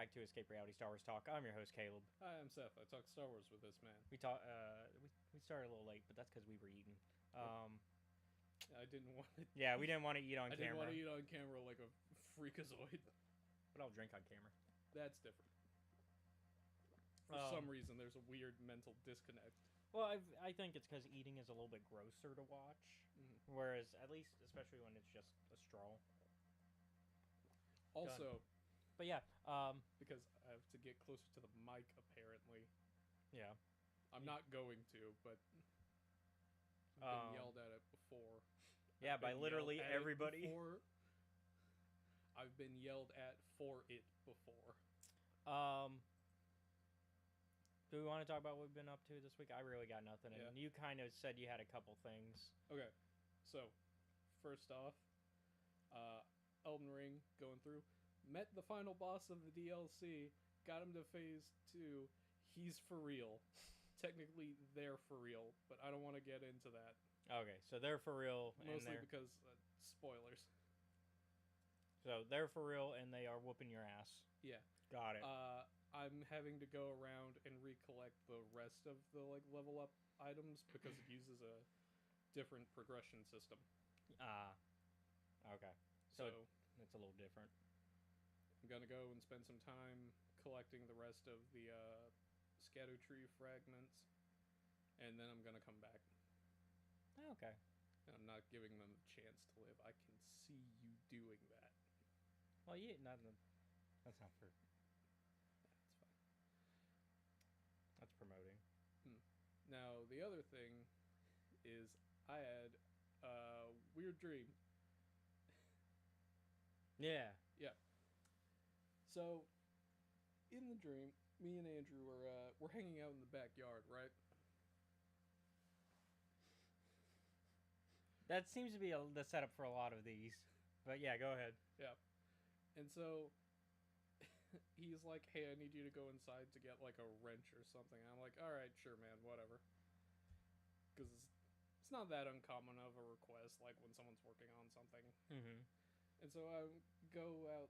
back to Escape Reality Star Wars Talk. I'm your host, Caleb. Hi, I'm Seth. I talk Star Wars with this man. We started a little late, but that's because we were eating. I didn't want to. Yeah, we didn't want to eat on I camera. didn't want to eat on camera like a freakazoid. But I'll drink on camera. That's different. For some reason, there's a weird mental disconnect. Well, I think it's because eating is a little bit grosser to watch, whereas at least, especially when it's just a straw. Also, but yeah, because I have to get closer to the mic, apparently. Yeah. I'm not going to, but I've been yelled at it before. Yeah, by literally everybody. I've been yelled at for it before. Do we want to talk about what we've been up to this week? I really got nothing. Yeah. And you kind of said you had a couple things. Okay, so first off, Elden Ring going through. Met the final boss of the DLC. Got him to phase 2. He's for real. Technically, they're for real, but I don't want to get into that. Okay, so they're for real. Mostly because spoilers. So they're for real, and they are whooping your ass. Yeah. Got it. I'm having to go around and recollect the rest of the level up items because it uses a different progression system. Okay. So it's a little different. I'm gonna go and spend some time collecting the rest of the scatter tree fragments, and then I'm gonna come back. Okay. And I'm not giving them a chance to live. I can see you doing that. Well, yeah, that's not fair. That's fine. That's promoting. Now, the other thing is I had a weird dream. Yeah. Yeah. So, in the dream, me and Andrew were hanging out in the backyard, right? That seems to be the setup for a lot of these. But yeah, go ahead. Yeah. And so he's like, hey, I need you to go inside to get like a wrench or something. And I'm like, all right, sure, man, whatever. Because it's not that uncommon of a request, like when someone's working on something. Mm-hmm. And so I go out.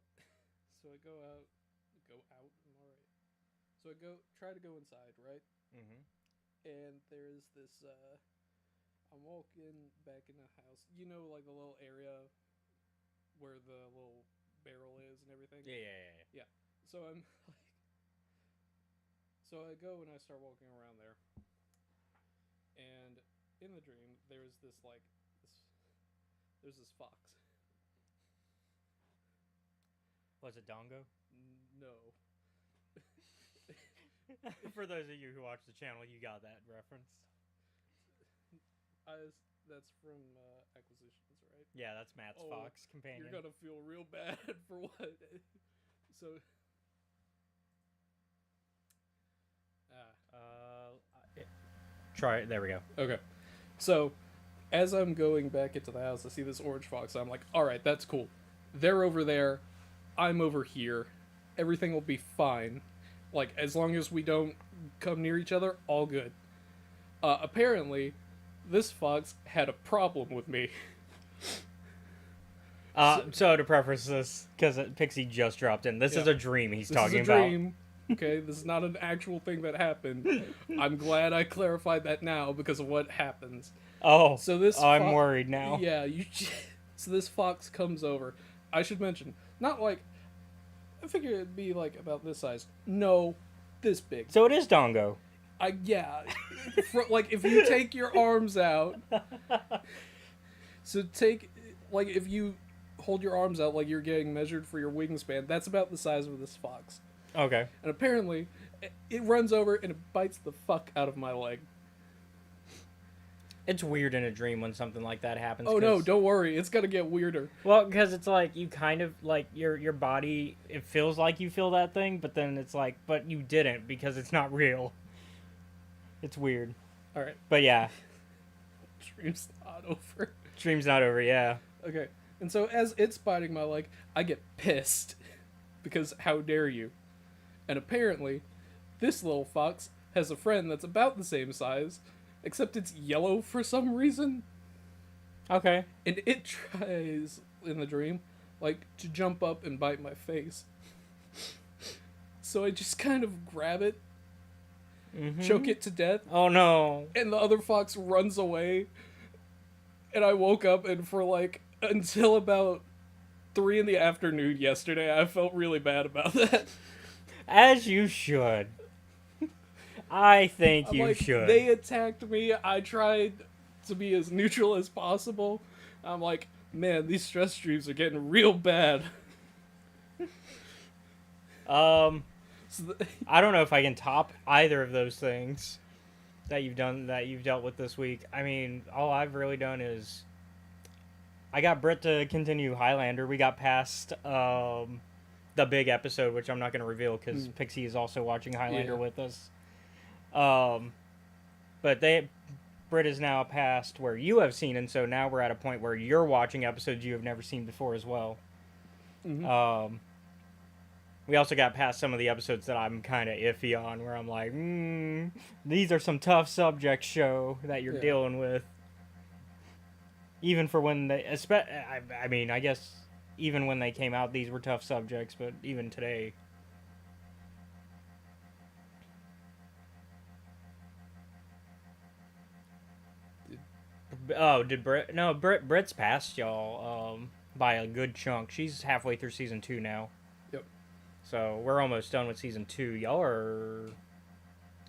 I'm all right. So I try to go inside, right? Mm-hmm. And there's this, I'm walking back in the house. You know, like the little area where the little barrel is and everything? Yeah. So I'm like, so I go and I start walking around there. And in the dream, there's this fox. Was it Dongo? No. For those of you who watch the channel, you got that reference. That's from Acquisitions, right? Yeah, that's Matt's fox companion. You're gonna feel real bad for what? So. Try it. There we go. Okay. So, as I'm going back into the house, I see this orange fox. I'm like, all right, that's cool. They're over there. I'm over here. Everything will be fine. Like, as long as we don't come near each other, all good. Apparently, this fox had a problem with me. So to preface this, because Pixie just dropped in, this is a dream he's talking about. This is a dream. Okay, this is not an actual thing that happened. I'm glad I clarified that now because of what happens. Oh, so this I'm worried now. Yeah, so this fox comes over. I should mention, not like, I figured it'd be like about this size. No, this big. So it is Dongo. Yeah. Like, if you take your arms out. So if you hold your arms out like you're getting measured for your wingspan, that's about the size of this fox. Okay. And apparently, it runs over and it bites the fuck out of my leg. It's weird in a dream when something like that happens. Oh no, don't worry. It's gonna get weirder. Well, because it's like you kind of like your body. It feels like you feel that thing, but then it's like, but you didn't because it's not real. It's weird. All right, but yeah. Dream's not over. Dream's not over. Yeah. Okay, and so as it's biting my leg, I get pissed because how dare you? And apparently, this little fox has a friend that's about the same size. Except it's yellow for some reason. Okay. And it tries, in the dream, like, to jump up and bite my face. So I just kind of grab it, Mm-hmm. choke it to death, Oh no. and the other fox runs away. And I woke up, and for like until about 3 in the afternoon yesterday, I felt really bad about that. As you should. I think I'm you like, should. they attacked me. I tried to be as neutral as possible. I'm like, man, these stress streams are getting real bad. So I don't know if I can top either of those things that you've dealt with this week. I mean, all I've really done is I got Britt to continue Highlander. We got past the big episode, which I'm not going to reveal because Pixie is also watching Highlander with us. But Britt is now past where you have seen, and so now we're at a point where you're watching episodes you have never seen before as well. Mm-hmm. We also got past some of the episodes that I'm kind of iffy on, where I'm like, these are some tough subjects, show, that you're dealing with. Even for when they, I mean, I guess even when they came out, these were tough subjects, but even today. Did Britt? No, Britt's past y'all by a good chunk. She's halfway through season 2 now. Yep. So we're almost done with season 2. Y'all are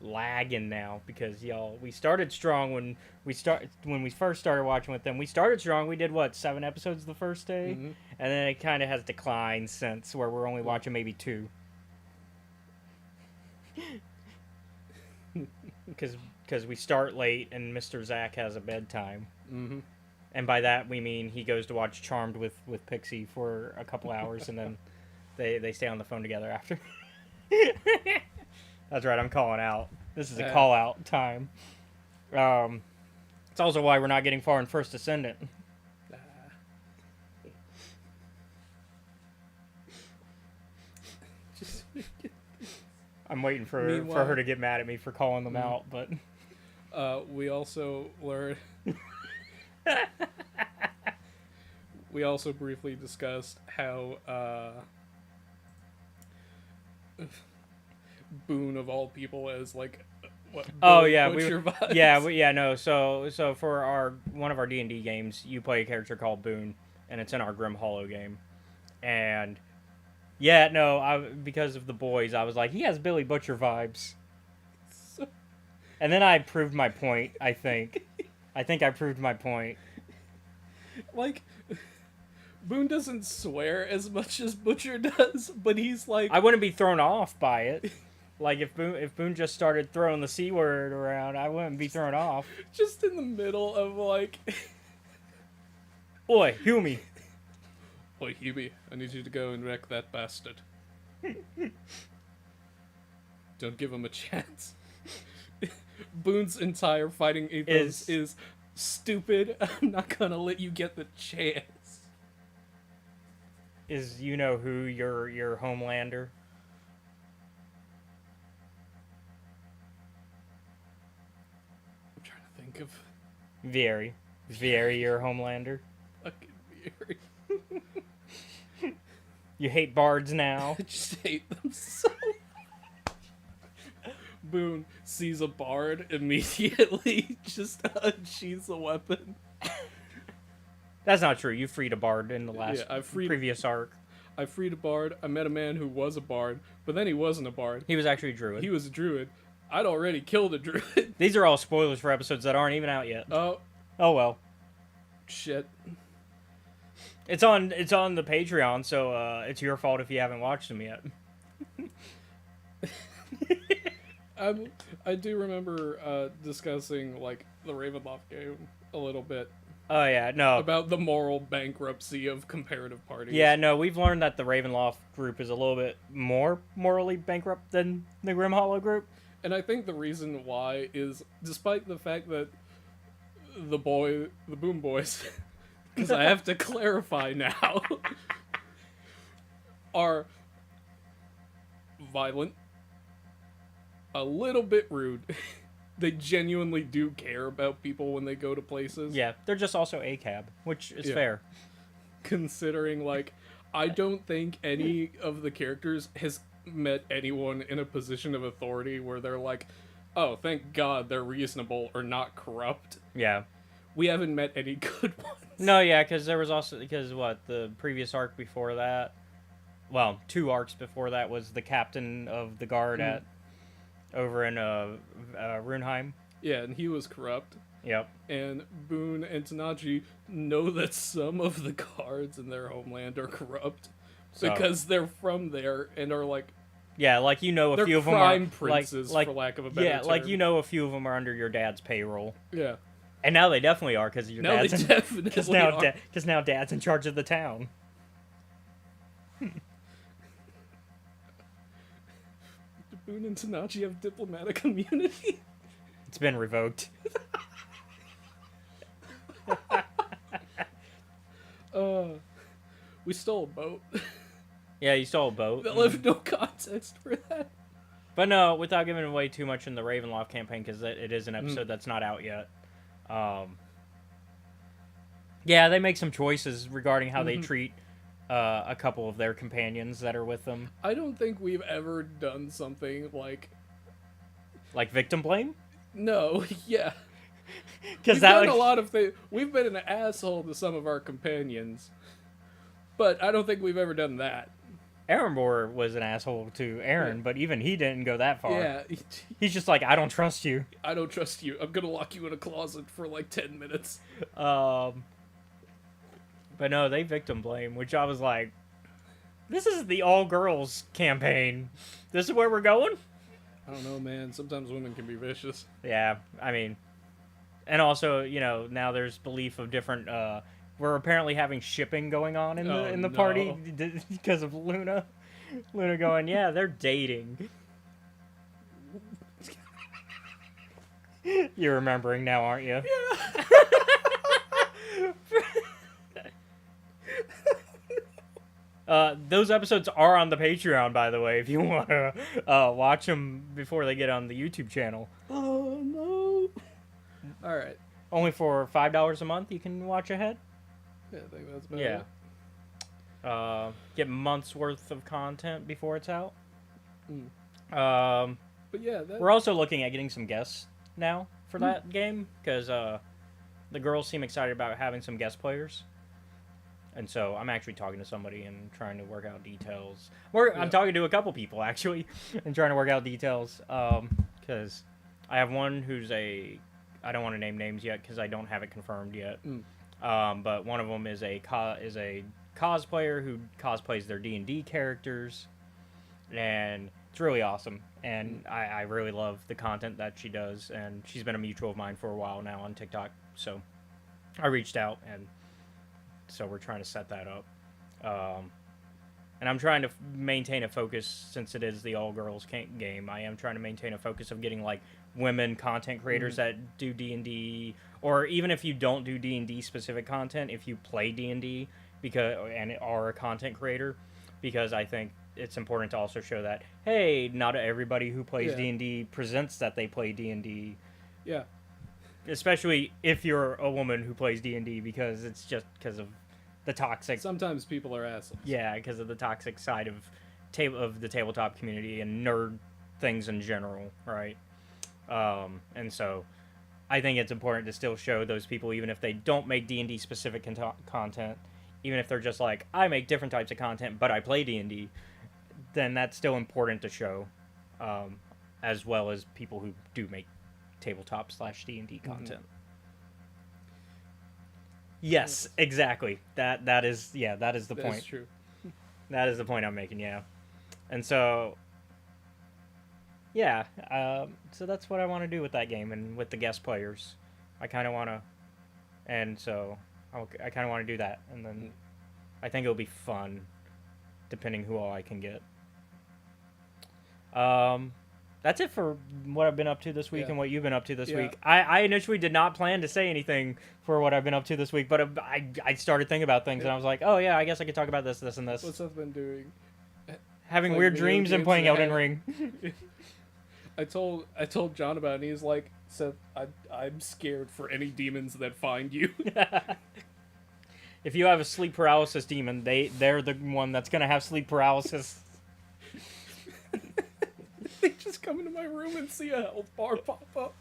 lagging now because we started strong when we first started watching with them. We started strong. We did 7 episodes the first day, and then it kind of has declined since, where we're only watching maybe 2. Because we start late and Mr. Zach has a bedtime. Mm-hmm. And by that we mean he goes to watch Charmed with Pixie for a couple hours and then they stay on the phone together after. That's right, I'm calling out. This is a call out time. It's also why we're not getting far in First Ascendant. I'm waiting for her to get mad at me for calling them out, but we also learned. We also briefly discussed how Boone of all people is like what? So for one of our D&D games, you play a character called Boone, and it's in our Grim Hollow game, and. Yeah, no, because of the boys, I was like, he has Billy Butcher vibes. And then I proved my point, I think. I think I proved my point. Like, Boone doesn't swear as much as Butcher does, but he's like... I wouldn't be thrown off by it. Like, if Boone just started throwing the C word around, I wouldn't be thrown off. Just in the middle of, like... Oi, Hume. Oi, Hubie, I need you to go and wreck that bastard. Don't give him a chance. Boone's entire fighting ethos is stupid. I'm not gonna let you get the chance. Is you know who your Homelander? I'm trying to think of... Very your Homelander. Fucking Very. You hate bards now? I just hate them so much. Boone sees a bard, immediately just unsheathes a weapon. That's not true. You freed a bard in the last previous arc. I freed a bard. I met a man who was a bard, but then he wasn't a bard. He was actually a druid. He was a druid. I'd already killed a druid. These are all spoilers for episodes that aren't even out yet. Oh well. Shit. It's on the Patreon, so it's your fault if you haven't watched them yet. I do remember discussing like the Ravenloft game a little bit. Oh yeah, no. About the moral bankruptcy of comparative parties. Yeah, no, we've learned that the Ravenloft group is a little bit more morally bankrupt than the Grim Hollow group. And I think the reason why is, despite the fact that the Boom Boys, because I have to clarify now, are violent, a little bit rude. They genuinely do care about people when they go to places. Yeah, they're just also ACAB, which is fair. Considering, like, I don't think any of the characters has met anyone in a position of authority where they're like, oh, thank God they're reasonable or not corrupt. Yeah. We haven't met any good ones. No, yeah, because there was also the previous arc before that. Well, 2 arcs before that was the captain of the guard at over in Runeheim. Yeah, and he was corrupt. Yep. And Boone and Tanaji know that some of the guards in their homeland are corrupt because they're from there and are like, yeah, like a few of them are crime princes, like for lack of a better term. like a few of them are under your dad's payroll. Yeah. And now they definitely are because now Dad's in charge of the town. Do Boone and Tanaji have diplomatic immunity? It's been revoked. We stole a boat. Yeah, you stole a boat. They'll have no context for that. But no, without giving away too much in the Ravenloft campaign, because it is an episode that's not out yet. Yeah, they make some choices regarding how they treat a couple of their companions that are with them. I don't think we've ever done something like victim blame. No, yeah. Because we've done a lot of things. We've been an asshole to some of our companions, but I don't think we've ever done that. Erenbor was an asshole to Eren, but even he didn't go that far. Yeah. He's just like, I don't trust you. I don't trust you. I'm gonna lock you in a closet for like 10 minutes. But no, they victim blame, which I was like, this is the all-girls campaign. This is where we're going? I don't know, man. Sometimes women can be vicious. Yeah, I mean... And also, now there's belief of different... we're apparently having shipping going on in the party because of Luna. Luna going, yeah, they're dating. You're remembering now, aren't you? Yeah. Those episodes are on the Patreon, by the way, if you want to watch them before they get on the YouTube channel. Oh, no. All right. Only for $5 a month, you can watch ahead. Yeah, I think that's better. Yeah. Get months worth of content before it's out. But yeah, we're also looking at getting some guests now for that game, because the girls seem excited about having some guest players. And so I'm actually talking to somebody and trying to work out details. I'm talking to a couple people, actually, and trying to work out details. Because I have one who's I don't want to name names yet because I don't have it confirmed yet. But one of them is a cosplayer who cosplays their D&D characters. And it's really awesome. And I really love the content that she does. And she's been a mutual of mine for a while now on TikTok. So I reached out, and so we're trying to set that up. And I'm trying to maintain a focus, since it is the all-girls game. I am trying to maintain a focus of getting, women content creators that do D&D, or even if you don't do D&D specific content, if you play D&D and are a content creator, because I think it's important to also show that, hey, not everybody who plays D&D presents that they play D&D. Yeah. Especially if you're a woman who plays D&D, because it's just because of the toxic... Sometimes people are assholes. Yeah, because of the toxic side of the tabletop community and nerd things in general, right? And so I think it's important to still show those people, even if they don't make D&D specific content, even if they're just like, I make different types of content, but I play D&D, then that's still important to show, as well as people who do make tabletop/D&D content. Yes, exactly. That is the point. That's true. That is the point I'm making, yeah. And so, yeah, so that's what I want to do with that game and with the guest players. I kind of want to, and so I kind of want to do that, and then I think it'll be fun, depending who all I can get. That's it for what I've been up to this week and what you've been up to this week. I initially did not plan to say anything for what I've been up to this week, but I started thinking about things, and I was like, oh yeah, I guess I could talk about this, and this. What's Seth been doing? Having weird dreams and playing Elden Ring. I told John about it, and he's like, Seth, I'm scared for any demons that find you. If you have a sleep paralysis demon, they're the one that's going to have sleep paralysis. come into my room and see a health bar pop up.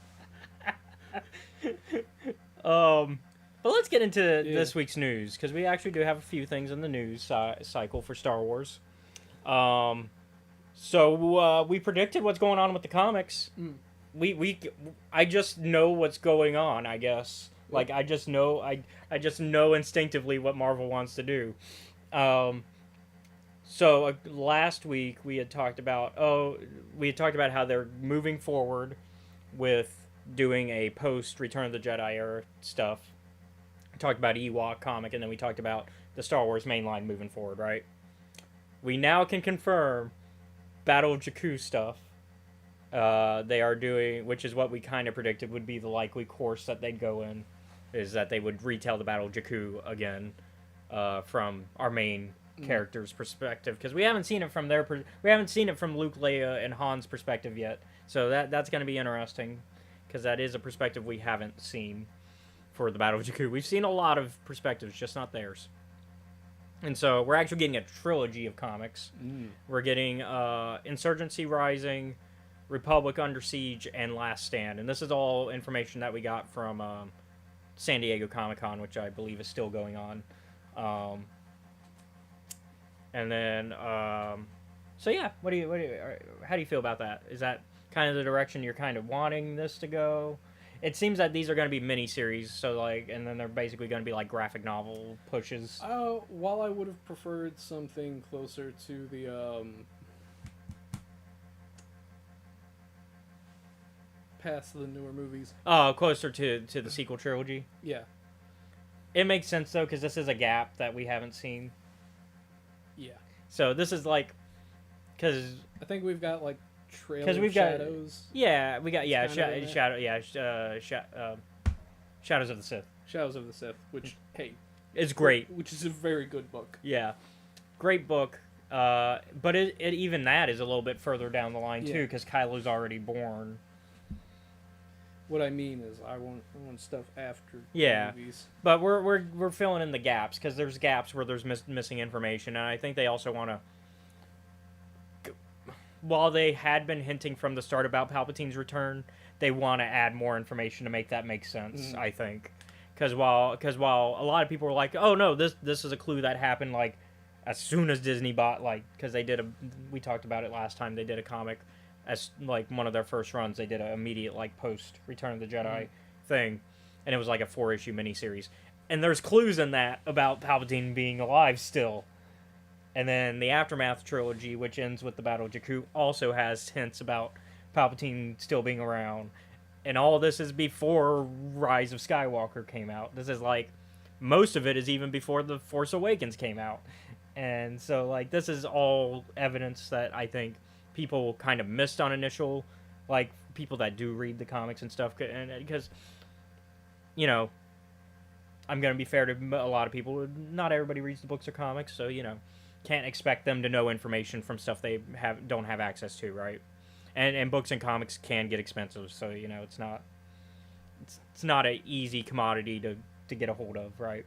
But let's get into this week's news, because we actually do have a few things in the news cycle for Star Wars. So we predicted what's going on with the comics. I just know what's going on, I guess. Like, I just know instinctively what Marvel wants to do. So last week we had talked about how they're moving forward with doing a post Return of the Jedi era stuff. We talked about Ewok comic, and then we talked about the Star Wars mainline moving forward, right? We now can confirm Battle of Jakku stuff. They are doing, which is what we kind of predicted would be the likely course that they'd go in, is that they would retell the Battle of Jakku again, from our main character's perspective, because we haven't seen it from Luke, Leia, and Han's perspective yet. So that's going to be interesting, because that is a perspective we haven't seen for the Battle of Jakku. We've seen a lot of perspectives, just not theirs. And so we're actually getting a trilogy of comics. We're getting Insurgency Rising, Republic Under Siege, and Last Stand. And this is all information that we got from San Diego Comic-Con, which I believe is still going on. And then, so yeah, how do you feel about that? Is that kind of the direction you're kind of wanting this to go? It seems that these are going to be mini-series, so like, and then they're basically going to be like graphic novel pushes. While I would have preferred something closer to the, past the newer movies. Oh, closer to the sequel trilogy? Yeah. It makes sense, though, because this is a gap that we haven't seen. Yeah. So this is like, because I think we've got like Trail of Shadows. Yeah, we got Shadows of the Sith. Shadows of the Sith, which it's great. Which is a very good book. Yeah, great book. But even that is a little bit further down the line too, because Kylo's already born. What I mean is, I want stuff after the movies. But we're filling in the gaps, because there's gaps where there's missing information, and I think they also want to. While they had been hinting from the start about Palpatine's return, they want to add more information to make that make sense. I think, because while a lot of people were like, "Oh no, this is a clue that happened like as soon as Disney bought," like, because we talked about it last time, they did a comic as like one of their first runs. They did an immediate like post Return of the Jedi thing, and it was like a 4-issue miniseries, and there's clues in that about Palpatine being alive still. And then the Aftermath trilogy, which ends with the Battle of Jakku, also has hints about Palpatine still being around. And all this is before Rise of Skywalker came out. This is like, most of it is even before The Force Awakens came out. And so, like, this is all evidence that I think people kind of missed on initial, like, people that do read the comics and stuff. And because, you know, I'm going to be fair to a lot of people. Not everybody reads the books or comics, so, you know, can't expect them to know information from stuff they don't have access to, right? And books and comics can get expensive, so, you know, it's not an easy commodity to get a hold of, right?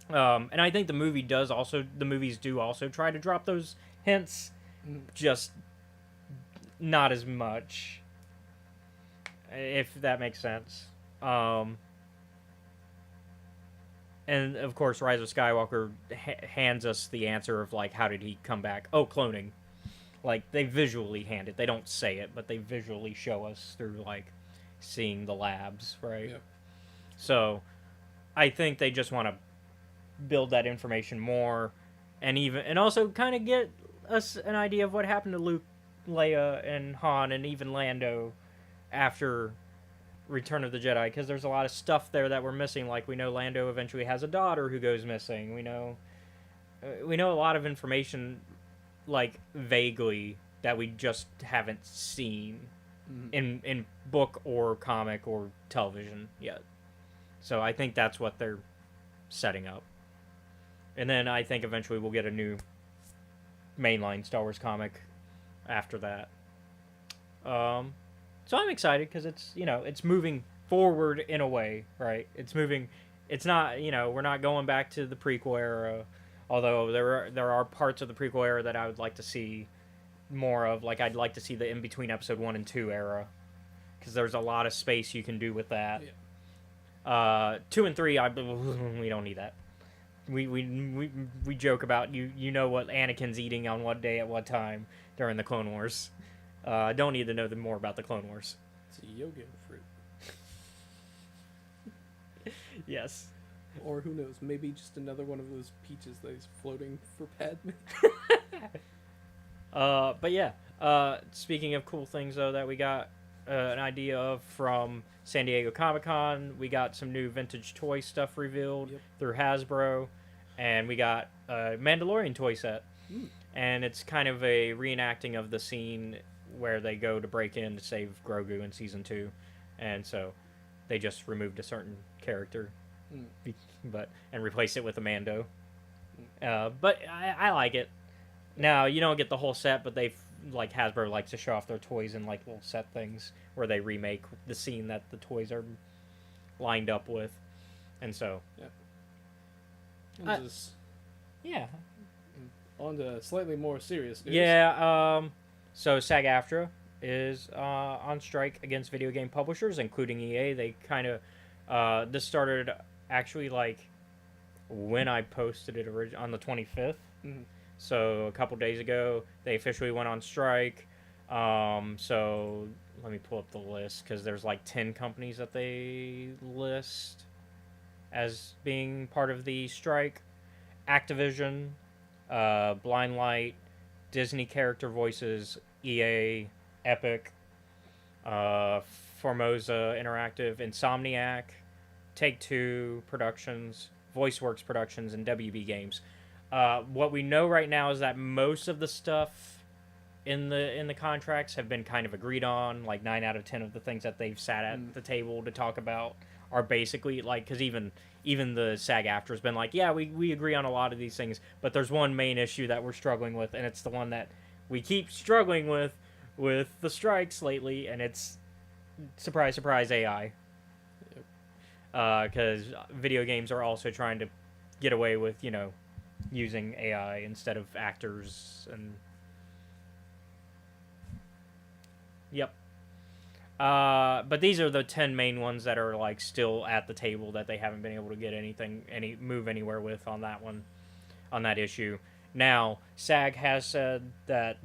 And I think the movies do also try to drop those hints, just not as much, if that makes sense. And, of course, Rise of Skywalker hands us the answer of, like, how did he come back? Oh, cloning. Like, they visually hand it. They don't say it, but they visually show us through, like, seeing the labs, right? Yep. So, I think they just want to build that information more, and also kind of get us an idea of what happened to Luke, Leia, and Han, and even Lando after Return of the Jedi, because there's a lot of stuff there that we're missing. Like, we know Lando eventually has a daughter who goes missing. We know a lot of information, like, vaguely, that we just haven't seen in book or comic or television yet. So I think that's what they're setting up. And then I think eventually we'll get a new mainline Star Wars comic after that. So I'm excited because it's moving forward in a way, right? It's not, we're not going back to the prequel era, although there are parts of the prequel era that I would like to see more of like I'd like to see the in between episode 1 and 2 era, because there's a lot of space you can do with that. Yeah. 2 and 3, we don't need that. We joke about you know what Anakin's eating on what day at what time during the Clone Wars. Don't need to know more about the Clone Wars. It's a yoga fruit. Yes. Or who knows, maybe just another one of those peaches that is floating for Padme. But yeah, speaking of cool things though that we got an idea of from San Diego Comic-Con, we got some new vintage toy stuff revealed through Hasbro, and we got a Mandalorian toy set. And it's kind of a reenacting of the scene where they go to break in to save Grogu in season 2, and so they just removed a certain character, and replaced it with a Mando. But I like it. Now you don't get the whole set, but they've like Hasbro likes to show off their toys in like little set things where they remake the scene that the toys are lined up with, and so yeah. On to slightly more serious news. Yeah. So SAG-AFTRA is on strike against video game publishers, including EA. They kind of this started actually like when I posted it on the 25th. So a couple days ago, they officially went on strike. So let me pull up the list because there's like 10 companies that they list as being part of the strike. Activision, Blind Light, Disney Character Voices, EA, Epic, Formosa Interactive, Insomniac, Take-Two Productions, VoiceWorks Productions, and WB Games. What we know right now is that most of the stuff in the contracts have been kind of agreed on. Like 9 out of 10 of the things that they've sat at the table to talk about are basically like, because even the SAG-AFTRA has been like, yeah, we agree on a lot of these things, but there's one main issue that we're struggling with, and it's the one that we keep struggling with the strikes lately, and it's surprise, surprise, AI. Because video games are also trying to get away with, using AI instead of actors, and but these are the 10 main ones that are like still at the table that they haven't been able to get move anywhere with on that issue. Now, SAG has said that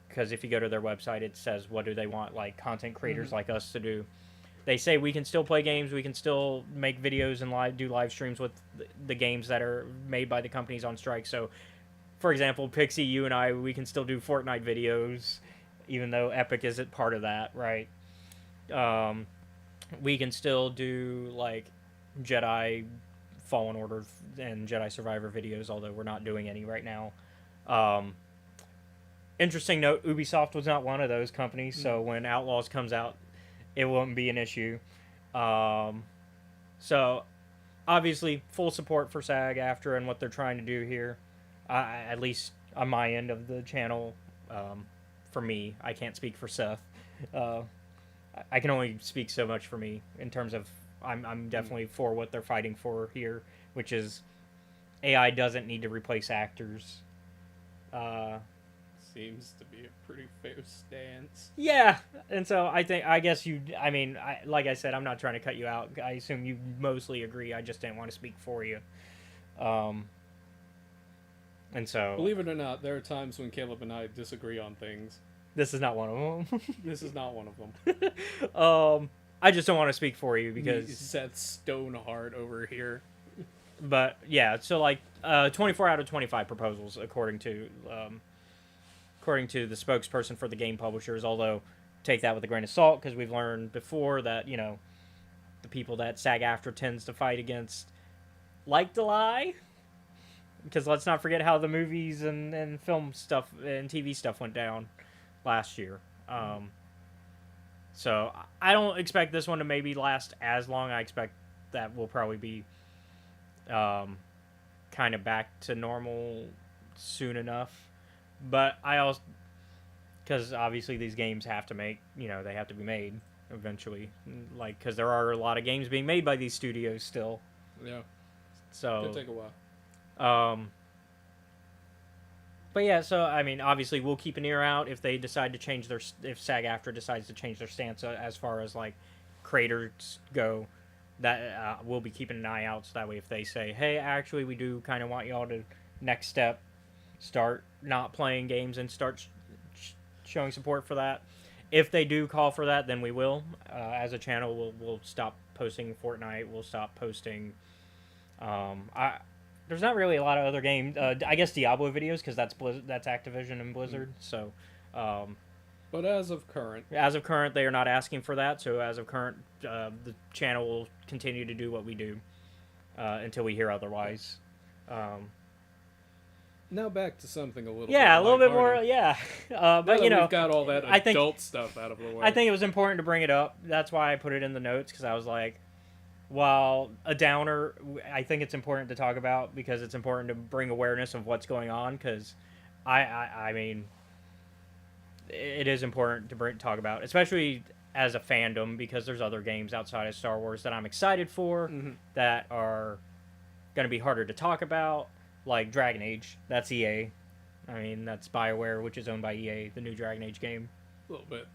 because if you go to their website, it says what do they want like content creators like us to do. They say we can still play games, we can still make videos and do live streams with the games that are made by the companies on strike. So, for example, Pixie, you and I, we can still do Fortnite videos, even though Epic isn't part of that, right? We can still do, like, Jedi Fallen Order and Jedi Survivor videos, although we're not doing any right now. Interesting note, Ubisoft was not one of those companies, so when Outlaws comes out, it won't be an issue. So, obviously, full support for SAG-AFTRA and what they're trying to do here. At least on my end of the channel. For me, I can't speak for Seth. I can only speak so much for me in terms of I'm definitely for what they're fighting for here, which is AI doesn't need to replace actors. Seems to be a pretty fair stance. Yeah, and so like I said, I'm not trying to cut you out. I assume you mostly agree. I just didn't want to speak for you. And so, believe it or not, there are times when Caleb and I disagree on things. This is not one of them. This is not one of them. I just don't want to speak for you because Seth Stoneheart over here. But yeah, so like 24 out of 25 proposals according to the spokesperson for the game publishers. Although take that with a grain of salt because we've learned before that the people that SAG-AFTRA tends to fight against like to lie. Because let's not forget how the movies and film stuff and TV stuff went down last year. So I don't expect this one to maybe last as long. I expect that we'll probably be kind of back to normal soon enough. But I also, because obviously these games have to they have to be made eventually. Like, because there are a lot of games being made by these studios still. Yeah. So it'll take a while. But yeah, so I mean, obviously we'll keep an ear out if they decide to change if SAG-AFTRA decides to change their stance as far as like creators go. That we'll be keeping an eye out, so that way if they say, hey, actually we do kind of want y'all to next step, start not playing games and start showing support for that. If they do call for that, then we will. As a channel, we'll stop posting Fortnite. We'll stop posting. There's not really a lot of other games. I guess Diablo videos because that's that's Activision and Blizzard. So, but as of current, they are not asking for that. So as of current, the channel will continue to do what we do until we hear otherwise. Now back to something a little bit more. Yeah, but you know, we've got all that adult stuff out of the way. I think it was important to bring it up. That's why I put it in the notes because I was like, while a downer, I think it's important to talk about because it's important to bring awareness of what's going on. Because I mean, it is important to talk about, especially as a fandom, because there's other games outside of Star Wars that I'm excited for that are going to be harder to talk about. Like Dragon Age, that's EA. I mean, that's BioWare, which is owned by EA, the new Dragon Age game. A little bit.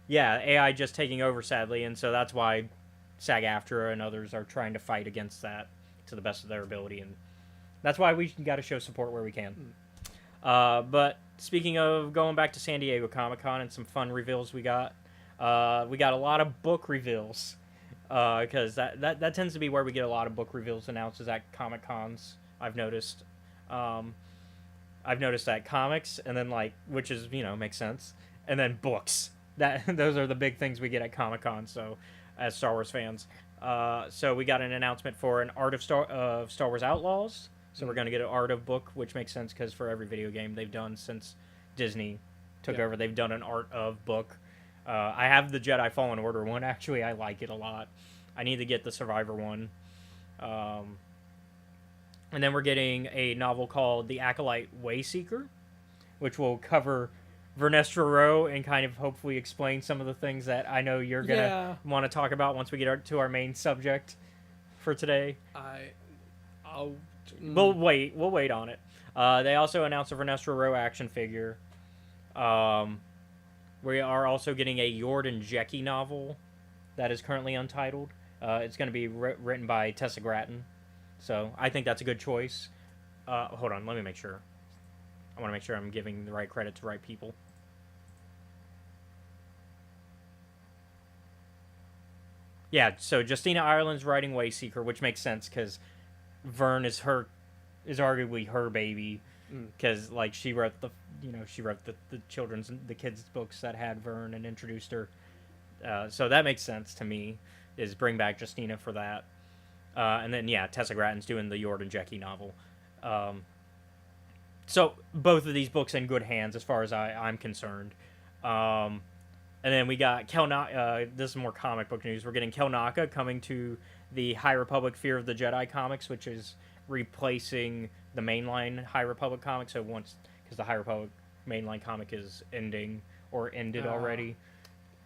Yeah, AI just taking over, sadly, and so that's why SAG-AFTRA and others are trying to fight against that to the best of their ability, and that's why we got to show support where we can. But speaking of going back to San Diego Comic-Con and some fun reveals we got a lot of book reveals, because that tends to be where we get a lot of book reveals announced is at Comic-Cons. I've noticed that comics and then which is makes sense, and then books, that those are the big things we get at Comic-Con. So as Star Wars fans, so we got an announcement for an Art of Star Wars Outlaws. So we're going to get an Art of book, which makes sense because for every video game they've done since Disney took over, they've done an Art of book. I have the Jedi Fallen Order one. Actually, I like it a lot. I need to get the Survivor one. And then we're getting a novel called The Acolyte Wayseeker, which will cover Vernestra Row and kind of hopefully explain some of the things that I know you're going to want to talk about once we get to our main subject for today. We'll wait on it. They also announced a Vernestra Row action figure. We are also getting a Yord and Jecki novel that is currently untitled. It's going to be written by Tessa Gratton. So I think that's a good choice. Hold on, let me make sure. I want to make sure I'm giving the right credit to the right people. Yeah, so Justina Ireland's writing Wayseeker, which makes sense because Vern is arguably her baby, because she wrote the kids books that had Vern and introduced her. So that makes sense to me, is bring back Justina for that. And then, Tessa Gratton's doing the Yord and Jecki novel. So both of these books in good hands as far as I'm concerned. And then we got this is more comic book news. We're getting Kelnaka coming to the High Republic Fear of the Jedi comics, which is replacing the mainline High Republic comic. So because the High Republic mainline comic is ended already.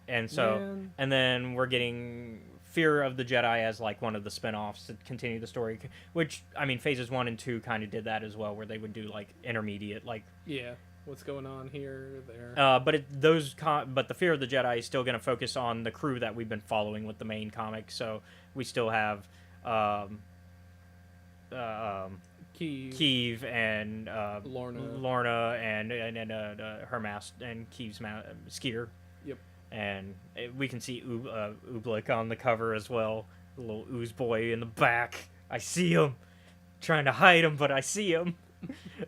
And so, and then we're getting Fear of the Jedi as one of the spin-offs to continue the story, which, I mean, phases 1 and 2 kind of did that as well, where they would do intermediate, what's going on here, there. But the Fear of the Jedi is still going to focus on the crew that we've been following with the main comic. So we still have Keeve and Lorna and her master and Keeve's Skeeter. Yep. And we can see Ooblik on the cover as well. The little ooze boy in the back. I see him. Trying to hide him, but I see him.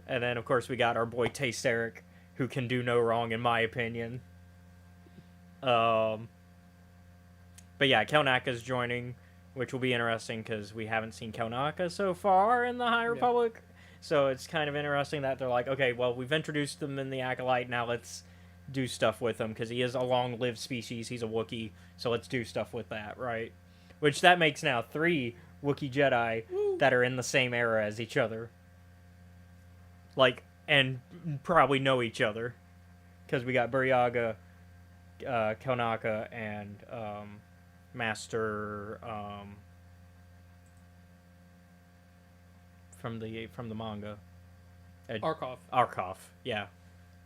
And then, of course, we got our boy Taste Eric, who can do no wrong, in my opinion. But yeah, Kelnaka's joining, which will be interesting because we haven't seen Kelnaka so far in the High Republic. So it's kind of interesting that they're like, okay, well, we've introduced them in the Acolyte, now let's do stuff with him, because he is a long-lived species. He's a Wookiee, so let's do stuff with that, right? Which that makes now 3 Wookiee Jedi that are in the same era as each other. And probably know each other. Because we got Buryaga, Kelnaka, and Master from the manga. Arkoff. Arkoff, yeah,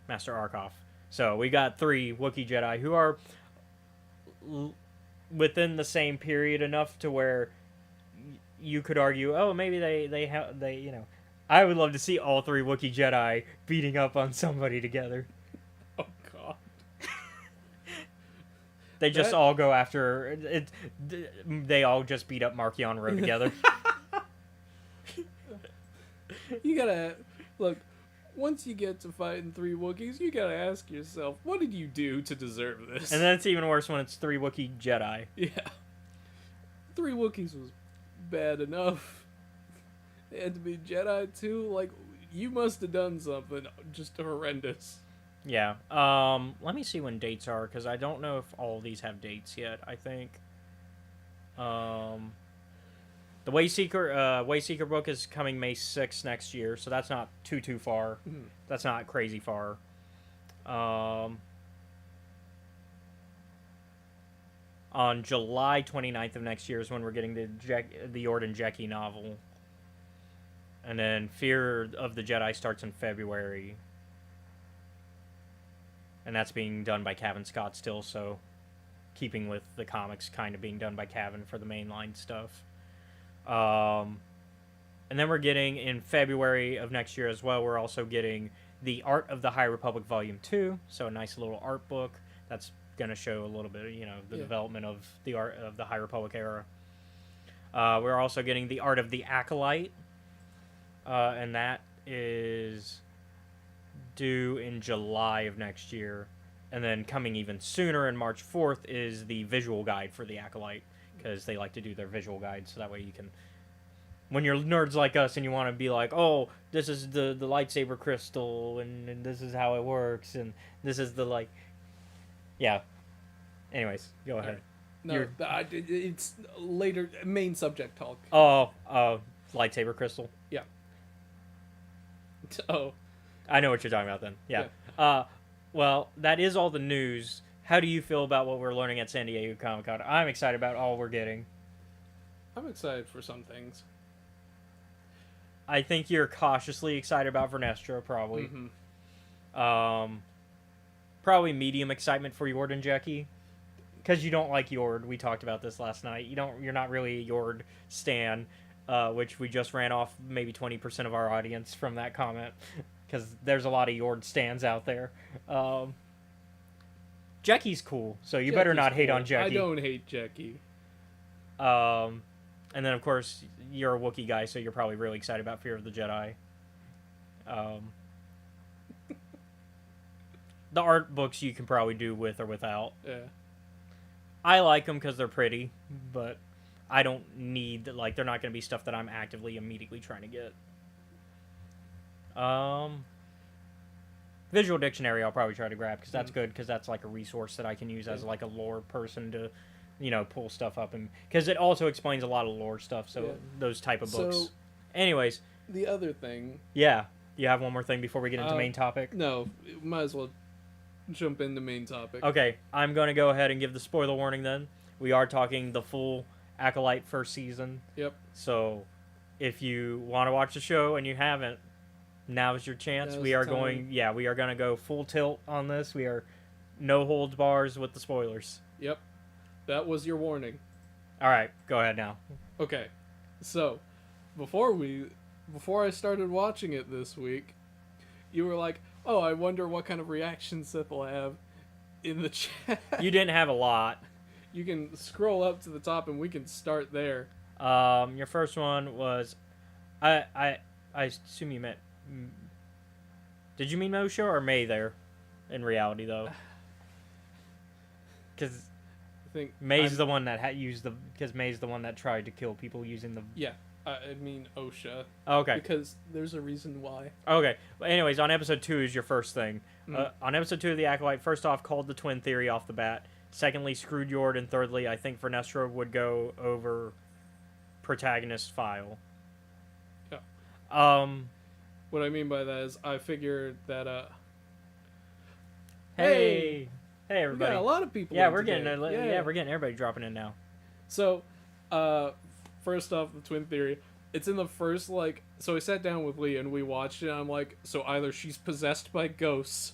Master Arkoff. So we got 3 Wookiee Jedi who are within the same period enough to where you could argue, oh, maybe they you know, I would love to see all 3 Wookiee Jedi beating up on somebody together. Oh god. They just all go after it. They all just beat up Mark Yonro together. You gotta look. Once you get to fighting 3 Wookiees, you gotta ask yourself, what did you do to deserve this? And then it's even worse when it's 3 Wookiee Jedi. Yeah. 3 Wookiees was bad enough. They had to be Jedi too. Like, you must have done something just horrendous. Yeah. Let me see when dates are, because I don't know if all of these have dates yet. I think. The Wayseeker book is coming May 6th next year, so that's not too far. Mm. That's not crazy far. On July 29th of next year is when we're getting the Yordan Jeki novel. And then Fear of the Jedi starts in February. And that's being done by Cavan Scott still, so keeping with the comics kind of being done by Cavan for the mainline stuff. And then we're getting, in February of next year as well, we're also getting The Art of the High Republic Volume 2, so a nice little art book that's going to show a little bit of, you know, the development of the art of the High Republic era. We're also getting The Art of the Acolyte, and that is due in July of next year. And then coming even sooner, in March 4th, is the visual guide for the Acolyte, because they like to do their visual guides, so that way you can, when you're nerds like us and you want to be like, oh, this is the lightsaber crystal, and this is how it works, and this is the, like, yeah. Anyways, go ahead. No, it's later, main subject talk. Oh, lightsaber crystal. Yeah. Oh. I know what you're talking about then. Yeah. Well, that is all the news. How do you feel about what we're learning at San Diego Comic-Con? I'm excited about all we're getting. I'm excited for some things. I think you're cautiously excited about Vernestra, probably. Mm-hmm. Probably medium excitement for Yordan Jeki. Because you don't like Yord. We talked about this last night. You're not really a Yord stan, which we just ran off maybe 20% of our audience from that comment. Because there's a lot of Yord stans out there. Jeki's cool, so you better not hate on Jeki. I don't hate Jeki. And then, of course, you're a Wookiee guy, so you're probably really excited about Fear of the Jedi. The art books you can probably do with or without. Yeah. I like them because they're pretty, but I don't need, like, they're not going to be stuff that I'm actively immediately trying to get. Visual Dictionary I'll probably try to grab, because that's good, because that's like a resource that I can use as like a lore person to, you know, pull stuff up, and because it also explains a lot of lore stuff, so those type of books. So, anyways. The other thing. Yeah. You have one more thing before we get into main topic? No. Might as well jump into main topic. Okay. I'm going to go ahead and give the spoiler warning then. We are talking the full Acolyte first season. Yep. So, if you want to watch the show and you haven't, now's your chance. We are going to go full tilt on this. We are no holds bars with the spoilers. Yep. That was your warning. All right, go ahead now. Okay. So, before I started watching it this week, you were like, "Oh, I wonder what kind of reaction Seth will have in the chat." You didn't have a lot. You can scroll up to the top and we can start there. Your first one was I assume you meant, did you mean Moshe or May there, in reality, though? Because I think May's the one that because May's the one that tried to kill people using the... Yeah, I mean OSHA. Okay. Because there's a reason why. Okay. But anyways, on episode 2 is your first thing. On episode 2 of The Acolyte, first off, called the twin theory off the bat. Secondly, screwed Yord. And thirdly, I think Vernestra would go over protagonist file. Yeah. What I mean by that is I figured that, Hey everybody. We got a lot of people. Yeah, we're getting everybody dropping in now. So, first off, the twin theory. It's in the first, like... So I sat down with Lee and we watched it, and I'm like, so either she's possessed by ghosts,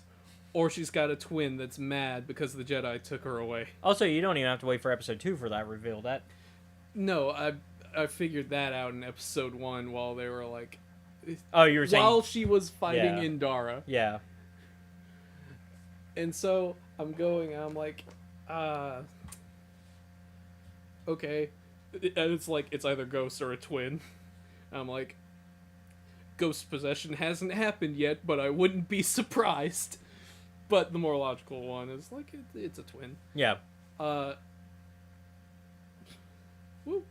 or she's got a twin that's mad because the Jedi took her away. Also, you don't even have to wait for episode 2 for that reveal. That No, I figured that out in episode 1 while they were, like... Oh, you were saying... While she was fighting Yeah. Indara. Yeah. And so, I'm like, okay. And it's like, it's either ghost or a twin. I'm like, ghost possession hasn't happened yet, but I wouldn't be surprised. But the more logical one is like, it's a twin. Yeah. Woo.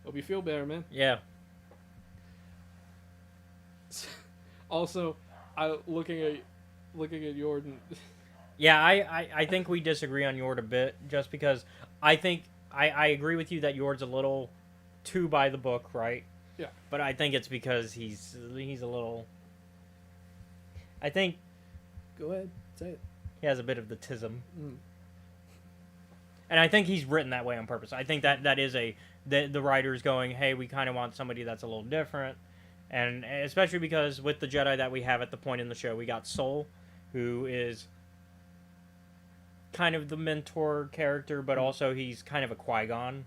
Hope you feel better, man. Yeah. Also, looking at Jordan. Yeah, I think we disagree on Yord a bit, just because I think I agree with you that Yord's a little too by the book, right? Yeah. But I think it's because he's a little... I think Go ahead, say it. he has a bit of the tism. Mm. And I think he's written that way on purpose. I think that is the writer's going, hey, we kind of want somebody that's a little different. And especially because with the Jedi that we have at the point in the show, we got Sol, who is kind of the mentor character, but also he's kind of a Qui-Gon,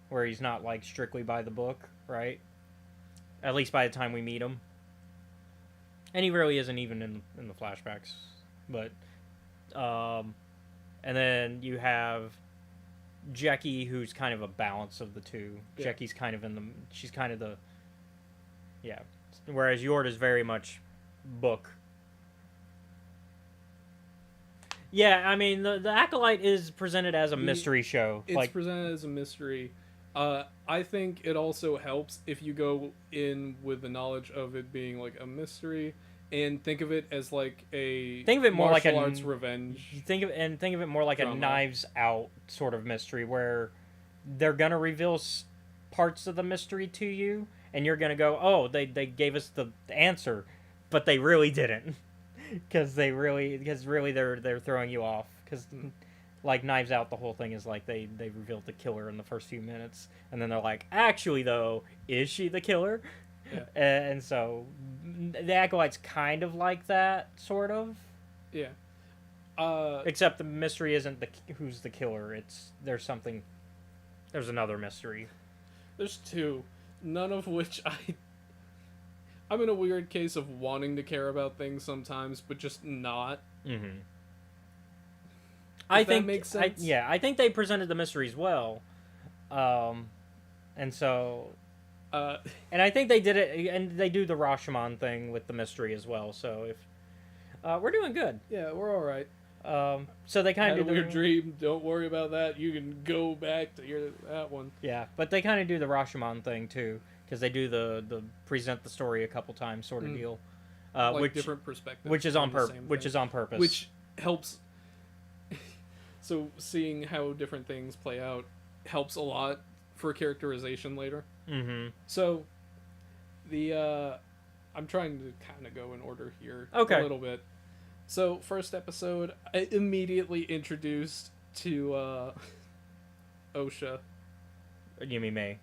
where he's not like strictly by the book, right? At least by the time we meet him. And he really isn't even in the flashbacks. But and then you have Jecki, who's kind of a balance of the two. Yeah. Jecki's kind of she's kind of the... Yeah. Whereas Yord is very much book. Yeah, I mean, the Acolyte is presented as a mystery show. It's like, presented as a mystery. I think it also helps if you go in with the knowledge of it being like a mystery and think of it as like a think of it more like martial arts revenge. Think of it more like drama. a Knives Out sort of mystery, where they're gonna reveal parts of the mystery to you, and you're gonna go, "Oh, they gave us the answer," but they really didn't, because really they're throwing you off. Because like Knives Out, the whole thing is like they revealed the killer in the first few minutes, and then they're like, "Actually, though, is she the killer?" Yeah. And so the Acolyte's kind of like that, sort of. Yeah. Except the mystery isn't who's the killer. There's another mystery. There's two, none of which I'm in a weird case of wanting to care about things sometimes, but just not. Mm-hmm. I think that makes sense. I think they presented the mysteries well, and so. And I think they did it, and they do the Rashomon thing with the mystery as well. So if we're doing good, Yeah, we're all right. so they kind Had of a do weird dream. Don't worry about that. You can go back to that one. Yeah, but they kind of do the Rashomon thing too, because they do the present the story a couple times sort of deal, Like which different perspectives. which is on the same which thing. is on purpose. Which helps. So seeing how different things play out helps a lot for characterization later. Mm-hmm. So, I'm trying to kind of go in order here Okay. a little bit. So, first episode, I immediately introduced to OSHA. You mean May?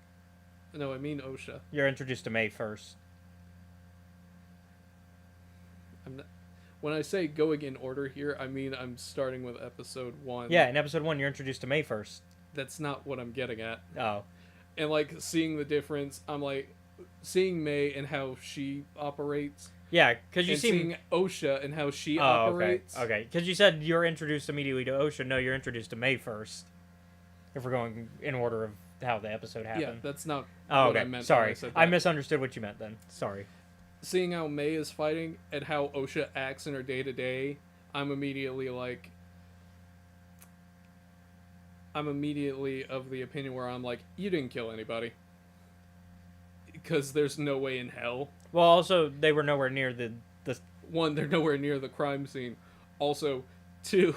No, I mean OSHA. You're introduced to May first. I'm not, when I say going in order here, I mean I'm starting with episode 1. Yeah, in episode 1, you're introduced to May first. That's not what I'm getting at. Oh. And, like, seeing the difference, I'm like, seeing May and how she operates. Yeah, because you and see... seeing OSHA and how she Oh, operates. okay. Because you said you're introduced immediately to OSHA. No, you're introduced to May first. If we're going in order of how the episode happened. Yeah, that's not Oh, what okay. I meant. Sorry. When I said I that. misunderstood what you meant then. Sorry. Seeing how May is fighting and how OSHA acts in her day-to-day, I'm immediately of the opinion where I'm like, you didn't kill anybody. Because there's no way in hell. Well, also, they were nowhere near the... One, they're nowhere near the crime scene. Also, two,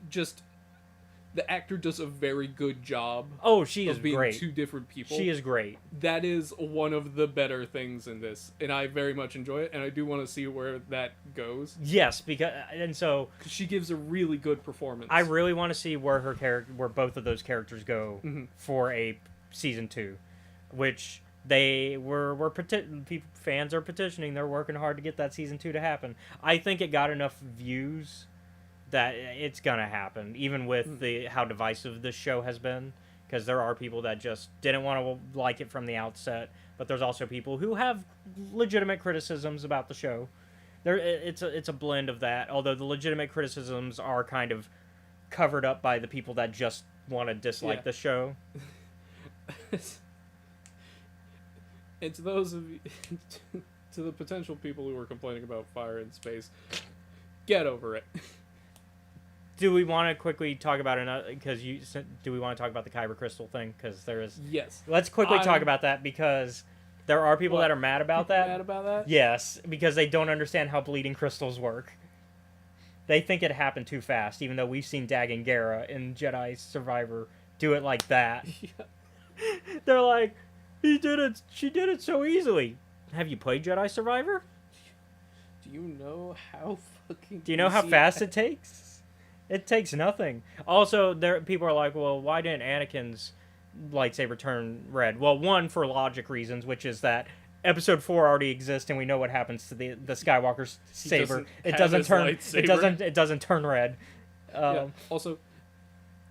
just the actor does a very good job Oh, she is of being great. two different people. She is great. That is one of the better things in this, and I very much enjoy it, and I do want to see where that goes. Yes, because... And so... 'Cause she gives a really good performance. I really want to see where where both of those characters go Mhm. for a season 2, which fans are petitioning. They're working hard to get that season 2 to happen. I think it got enough views that it's gonna happen, even with how divisive this show has been. Because there are people that just didn't want to like it from the outset, but there's also people who have legitimate criticisms about the show. It's a blend of that. Although the legitimate criticisms are kind of covered up by the people that just want to dislike the show. And to those of you, to the potential people who are complaining about fire in space, get over it. Do we want to quickly talk about another? Do we want to talk about the Kyber crystal thing? Because there is. Yes. Let's quickly talk about that because there are people that are mad about that. Mad about that? Yes, because they don't understand how bleeding crystals work. They think it happened too fast, even though we've seen Dagon Gera in Jedi Survivor do it like that. Yeah. They're like, she did it so easily. Have you played Jedi Survivor? Do you know how fucking... Do you know how fast it takes? It takes nothing. Also, people are like, well, why didn't Anakin's lightsaber turn red? Well, one, for logic reasons, which is that Episode 4 already exists, and we know what happens to the Skywalker's saber. It doesn't turn red. Yeah. Also,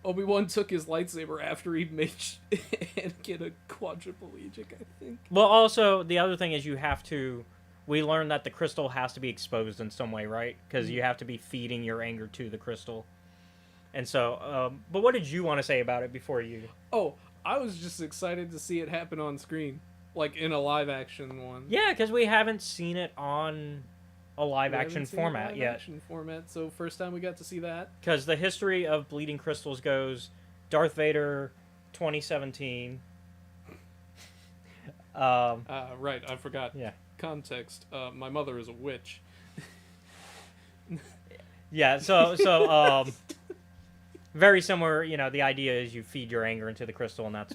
Obi-Wan took his lightsaber after he made Anakin a quadriplegic, I think. Well, also, the other thing is we learned that the crystal has to be exposed in some way, right? Because you have to be feeding your anger to the crystal. And so, but what did you want to say about it before you... Oh, I was just excited to see it happen on screen. Like, in a live-action one. Yeah, because we haven't seen it on a live-action format yet. So first time we got to see that. Because the history of bleeding crystals goes Darth Vader 2017. Right, I forgot. Yeah. Context. My mother is a witch. Yeah, so very similar, the idea is you feed your anger into the crystal and that's...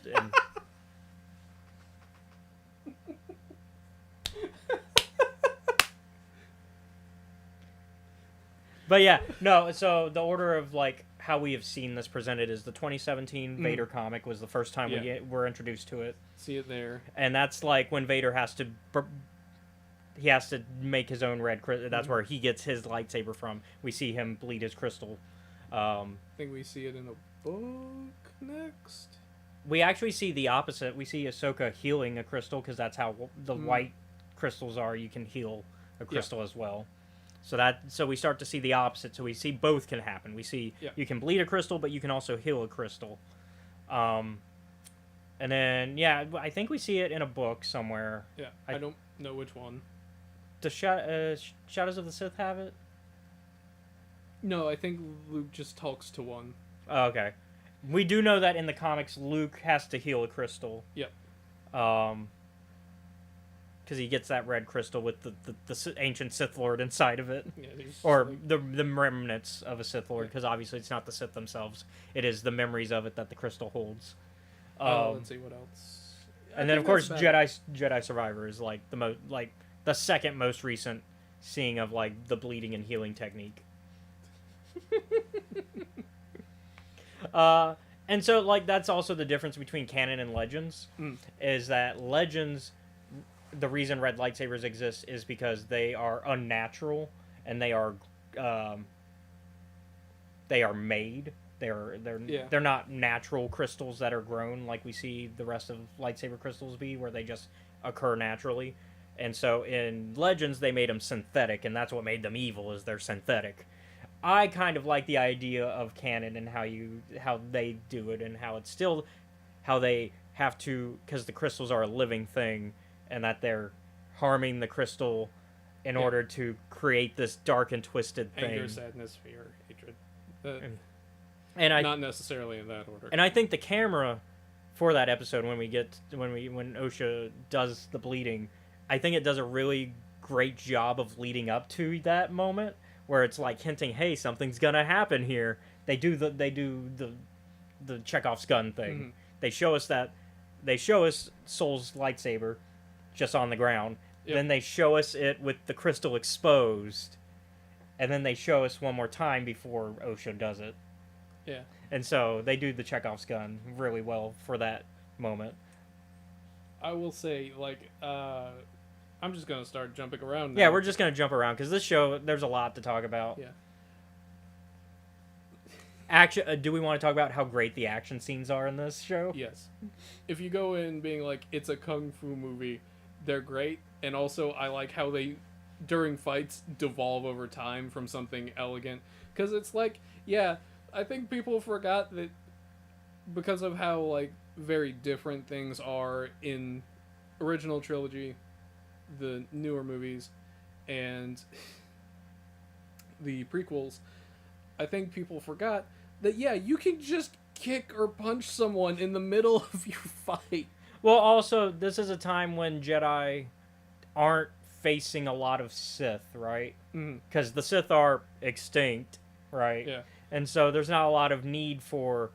But yeah, no, so the order of like how we have seen this presented is the 2017 Vader comic was the first time we were introduced to it. See it there. And that's like when Vader has to make his own red crystal. That's where he gets his lightsaber from. We see him bleed his crystal. I think we see it in a book next. We actually see the opposite. We see Ahsoka healing a crystal because that's how the white crystals are. You can heal a crystal as well. So we start to see the opposite. So we see both can happen. We see you can bleed a crystal, but you can also heal a crystal. And then I think we see it in a book somewhere. Yeah, I don't know which one. Does Shadows of the Sith have it? No, I think Luke just talks to one. Oh, okay. We do know that in the comics, Luke has to heal a crystal. Yep. Because he gets that red crystal with the ancient Sith Lord inside of it. Yeah, or the remnants of a Sith Lord, because obviously it's not the Sith themselves. It is the memories of it that the crystal holds. Let's see what else. And then, of course, Jedi Survivor is like the second most recent seeing of like the bleeding and healing technique. And so like that's also the difference between canon and Legends, is that Legends, the reason red lightsabers exist is because they are unnatural and they are made. They're not natural crystals that are grown like we see the rest of lightsaber crystals be, where they just occur naturally. And so in Legends, they made them synthetic, and that's what made them evil, is they're synthetic. I kind of like the idea of canon and how they do it, and how they have to, because the crystals are a living thing, and that they're harming the crystal in order to create this dark and twisted thing. Anger, sadness, fear, hatred. Not necessarily in that order. And I think the camera for that episode, when Osha does the bleeding, I think it does a really great job of leading up to that moment where it's like hinting, hey, something's gonna happen here. They do the Chekhov's gun thing. Mm-hmm. They show us Soul's lightsaber just on the ground. Yep. Then they show us it with the crystal exposed, and then they show us one more time before Osha does it. Yeah. And so they do the Chekhov's gun really well for that moment. I will say, like, I'm just gonna start jumping around now. Yeah, we're just gonna jump around because this show, there's a lot to talk about. Yeah. Action. Do we want to talk about how great the action scenes are in this show? Yes. If you go in being like, it's a kung fu movie, they're great. And also, I like how they, during fights, devolve over time from something elegant. Because it's like, yeah, I think people forgot that because of how, like, very different things are in original trilogy, the newer movies, and the prequels, I think people forgot that, yeah, you can just kick or punch someone in the middle of your fight. Well, also, this is a time when Jedi aren't facing a lot of Sith, right? Because the Sith are extinct, right? Yeah. And so there's not a lot of need for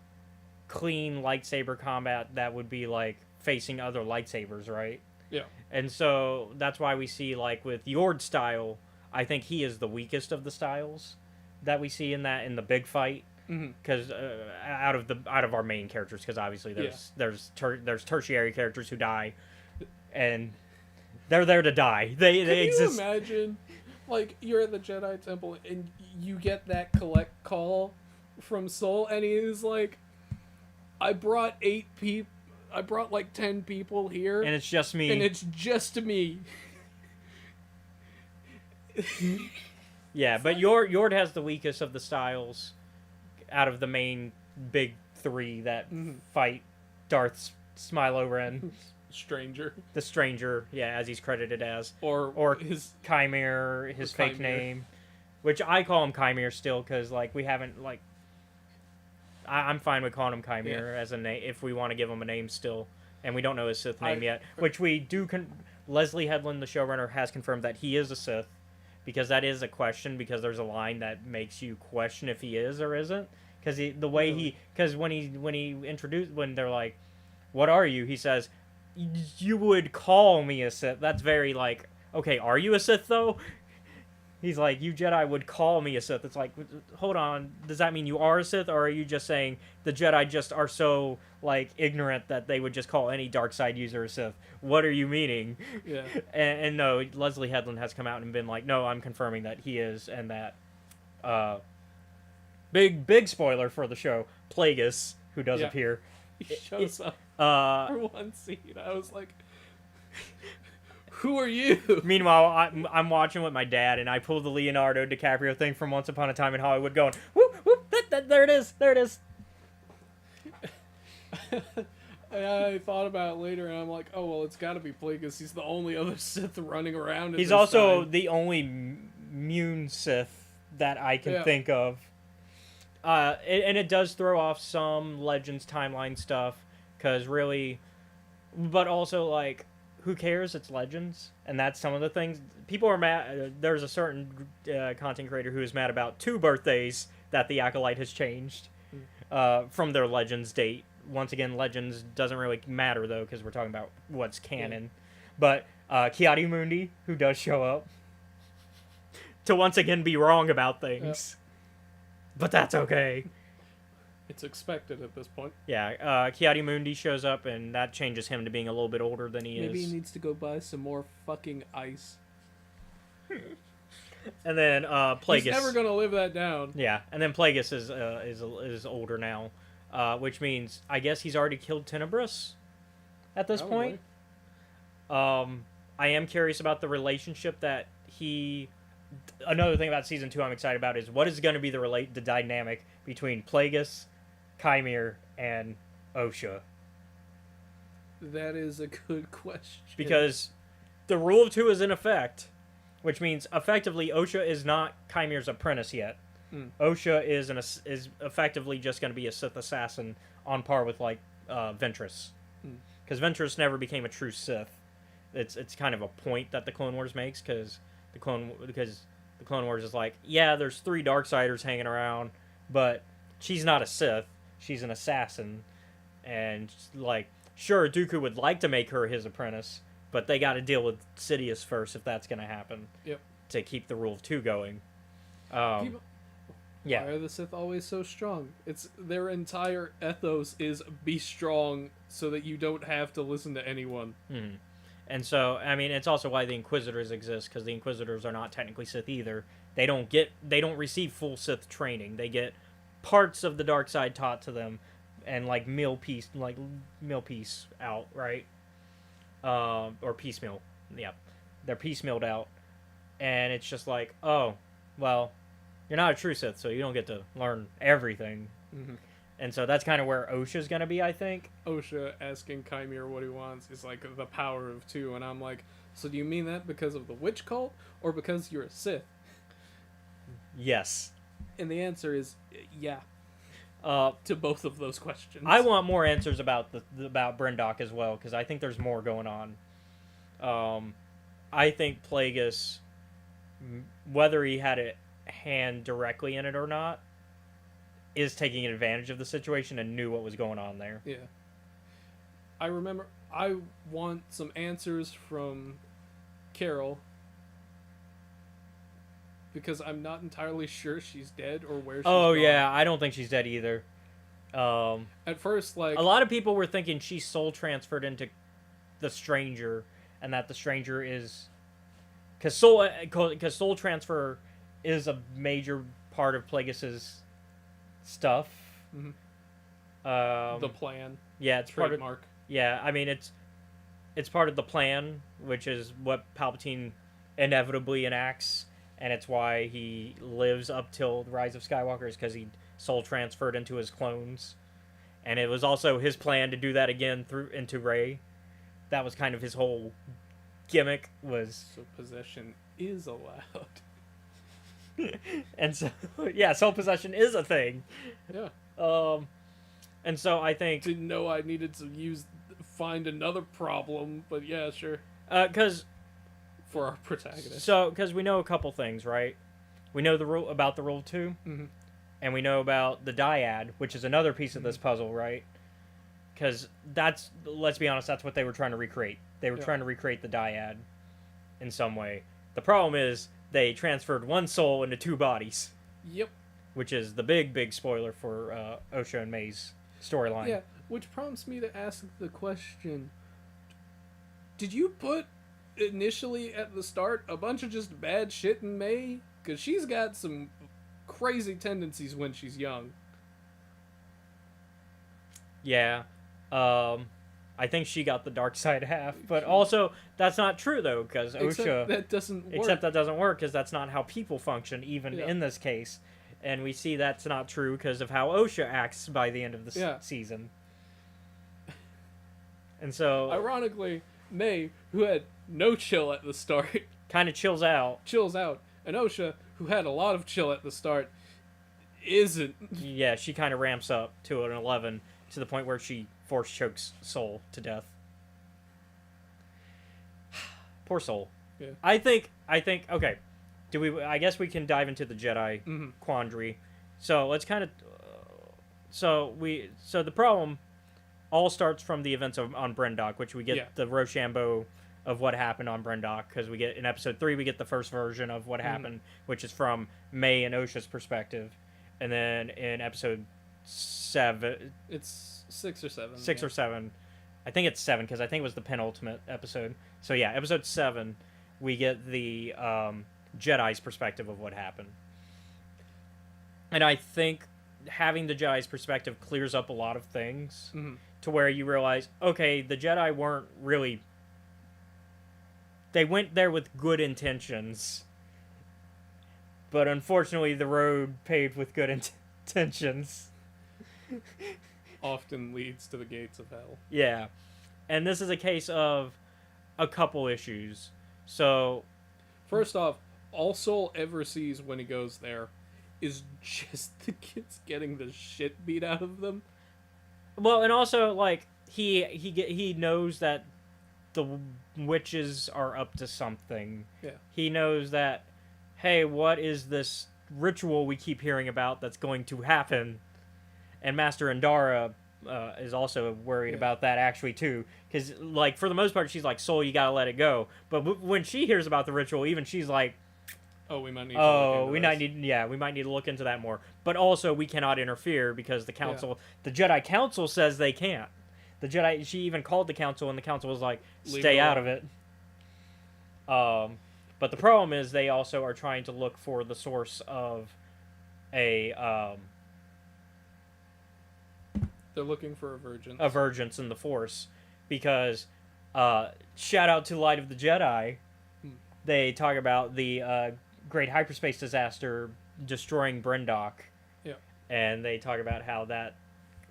clean lightsaber combat that would be like facing other lightsabers, right? Yeah. And so that's why we see, like, with Yord's style, I think he is the weakest of the styles that we see in the big fight. Because out of our main characters, because obviously there's tertiary characters who die, and they're there to die. They exist. Can you imagine, like, you're at the Jedi Temple and you get that collect call from Soul, and he's like, I brought 8 people. I brought like 10 people here, and it's just me. And it's just me. Yeah, but Yord has the weakest of the styles out of the main big 3 that fight Darth Smilo Ren. Stranger. The Stranger, yeah, as he's credited as. Or his Chimere, his fake Chimere. name. Which I call him Chimere still, because, like, we haven't, like... I'm fine with calling him Chimere as a name, if we want to give him a name still. And we don't know his Sith name yet. Which we do... Leslie Headland, the showrunner, has confirmed that he is a Sith. Because that is a question, because there's a line that makes you question if he is or isn't. Because the way he... Because when he introduced... When they're like, what are you? He says, you would call me a Sith. That's very, like, okay, are you a Sith, though? He's like, you Jedi would call me a Sith. It's like, hold on, does that mean you are a Sith, or are you just saying the Jedi just are so, like, ignorant that they would just call any dark side user a Sith? What are you meaning? Yeah. And no, Leslie Headland has come out and been like, no, I'm confirming that he is, and that, big spoiler for the show, Plagueis, who does appear. He shows up for one scene. I was like, who are you? Meanwhile, I'm watching with my dad, and I pulled the Leonardo DiCaprio thing from Once Upon a Time in Hollywood, going, whoop, whoop, there it is, there it is. I thought about it later, and I'm like, oh, well, it's got to be Plagueis. He's the only other Sith running around at He's this also time. the only Mune Sith that I can think of. And it does throw off some Legends timeline stuff, because really... But also, like... Who cares? It's Legends, and that's some of the things people are mad. There's a certain content creator who is mad about 2 birthdays that the Acolyte has changed from their Legends date. Once again, Legends doesn't really matter though, because we're talking about what's canon. But Kiadi Mundi, who does show up to once again be wrong about things, but that's okay. It's expected at this point. Yeah, Kiadi Mundi shows up, and that changes him to being a little bit older than he is. Maybe he needs to go buy some more fucking ice. And then Plagueis. He's never gonna live that down. Yeah, and then Plagueis is older now, which means I guess he's already killed Tenebris at this point. I am curious about the relationship that he. Another thing about season 2 I'm excited about is what is going to be the dynamic between Plagueis, Chimere, and Osha. That is a good question. Because the rule of 2 is in effect, which means effectively Osha is not Chimere's apprentice yet. Osha is effectively just going to be a Sith assassin on par with, like, Ventress. Because Ventress never became a true Sith. It's kind of a point that the Clone Wars makes, because the Clone Wars is like, yeah, there's 3 Darksiders hanging around, but she's not a Sith. She's an assassin. And, like, sure, Dooku would like to make her his apprentice, but they got to deal with Sidious first if that's going to happen. Yep. To keep the rule of 2 going. Why are the Sith always so strong? It's their entire ethos is be strong so that you don't have to listen to anyone. Hmm. And so, I mean, it's also why the Inquisitors exist, because the Inquisitors are not technically Sith either. They don't receive full Sith training. They get parts of the dark side taught to them, and meal piece out, right? Or piecemeal, yeah. They're piecemealed out, and it's just like, oh, well, you're not a true Sith, so you don't get to learn everything. Mm-hmm. And so that's kind of where Osha's gonna be, I think. Osha asking Chimera what he wants is like the power of two, and I'm like, so do you mean that because of the witch cult, or because you're a Sith? Yes. And the answer is yeah. To both of those questions. I want more answers about about Brendock as well, because I think there's more going on. I think Plagueis, whether he had a hand directly in it or not, is taking advantage of the situation and knew what was going on there. Yeah. I remember, I want some answers from Carol, because I'm not entirely sure she's dead or where she's gone. Yeah, I don't think she's dead either. At first, like, a lot of people were thinking she soul transferred into the Stranger, and that the Stranger is because soul transfer is a major part of Plagueis's stuff. Mhm. The plan. Yeah, it's part of. Trademark. Yeah, I mean it's part of the plan, which is what Palpatine inevitably enacts, and it's why he lives up till the Rise of Skywalker, is because he soul transferred into his clones, and it was also his plan to do that again into Rey. That was kind of his whole gimmick, was So possession is allowed. and so yeah, soul possession is a thing. Yeah. And so I think Didn't know I needed to find another problem, but yeah, sure. because For our protagonist. because we know a couple things, right? We know the rule about the Rule 2, Mm-hmm. and we know about the dyad, which is another piece of this puzzle, right? Because let's be honest, that's what they were trying to recreate. They were trying to recreate the dyad in some way. The problem is they transferred one soul into two bodies, Yep. which is the big spoiler for Osha and May's storyline. Yeah, which prompts me to ask the question, did you put initially at the start a bunch of just bad shit in May? Because she's got some crazy tendencies when she's young. Yeah. I think she got the dark side half, but also that's not true though, because Osha. Except that doesn't work. Except that doesn't work, because that's not how people function, even Yeah. in this case. And we see that's not true because of how Osha acts by the end of the Yeah. season. And so, Ironically, May, who had no chill at the start, kind of chills out. chills out. And Osha, who had a lot of chill at the start, isn't. Yeah, she kind of ramps up to an 11 to the point where she force chokes Soul to death. Poor Soul. Yeah. I think okay. I guess we can dive into the Jedi quandary. So let's kind of so the problem all starts from the events on Brendock, which we get the Rochambeau of what happened on Brendock, because we get in episode 3 we get the first version of what happened, which is from May and Osha's perspective, and then in episode 7, It's 6 or 7. 6 or 7, I think it's 7 because I think it was the penultimate episode. So yeah, episode 7 we get the Jedi's perspective of what happened, and I think having the Jedi's perspective clears up a lot of things to where you realize, okay, the Jedi weren't really. They went there with good intentions, but unfortunately, the road paved with good intentions Often leads to the gates of hell. Yeah, and this is a case of a couple issues. So, first off, all Soul ever sees when he goes there is just the kids getting the shit beat out of them. Well, and also like he knows that the witches are up to something. Yeah. He knows that, hey, what is this ritual we keep hearing about that's going to happen? And Master Andara is also worried about that actually too, because like for the most part she's like, Soul, you gotta let it go. But when she hears about the ritual, even she's like, oh, we might need. We might need to look into that more. But also, we cannot interfere because the council, the Jedi Council, says they can't. The Jedi, she even called the council, and the council was like, Leave stay it out alone. of it. But the problem is they also are trying to look for the source of a They're looking for a virgin. Avergence in the Force, because shout out to Light of the Jedi, they talk about the great hyperspace disaster destroying Bryndock. Yeah. And they talk about how that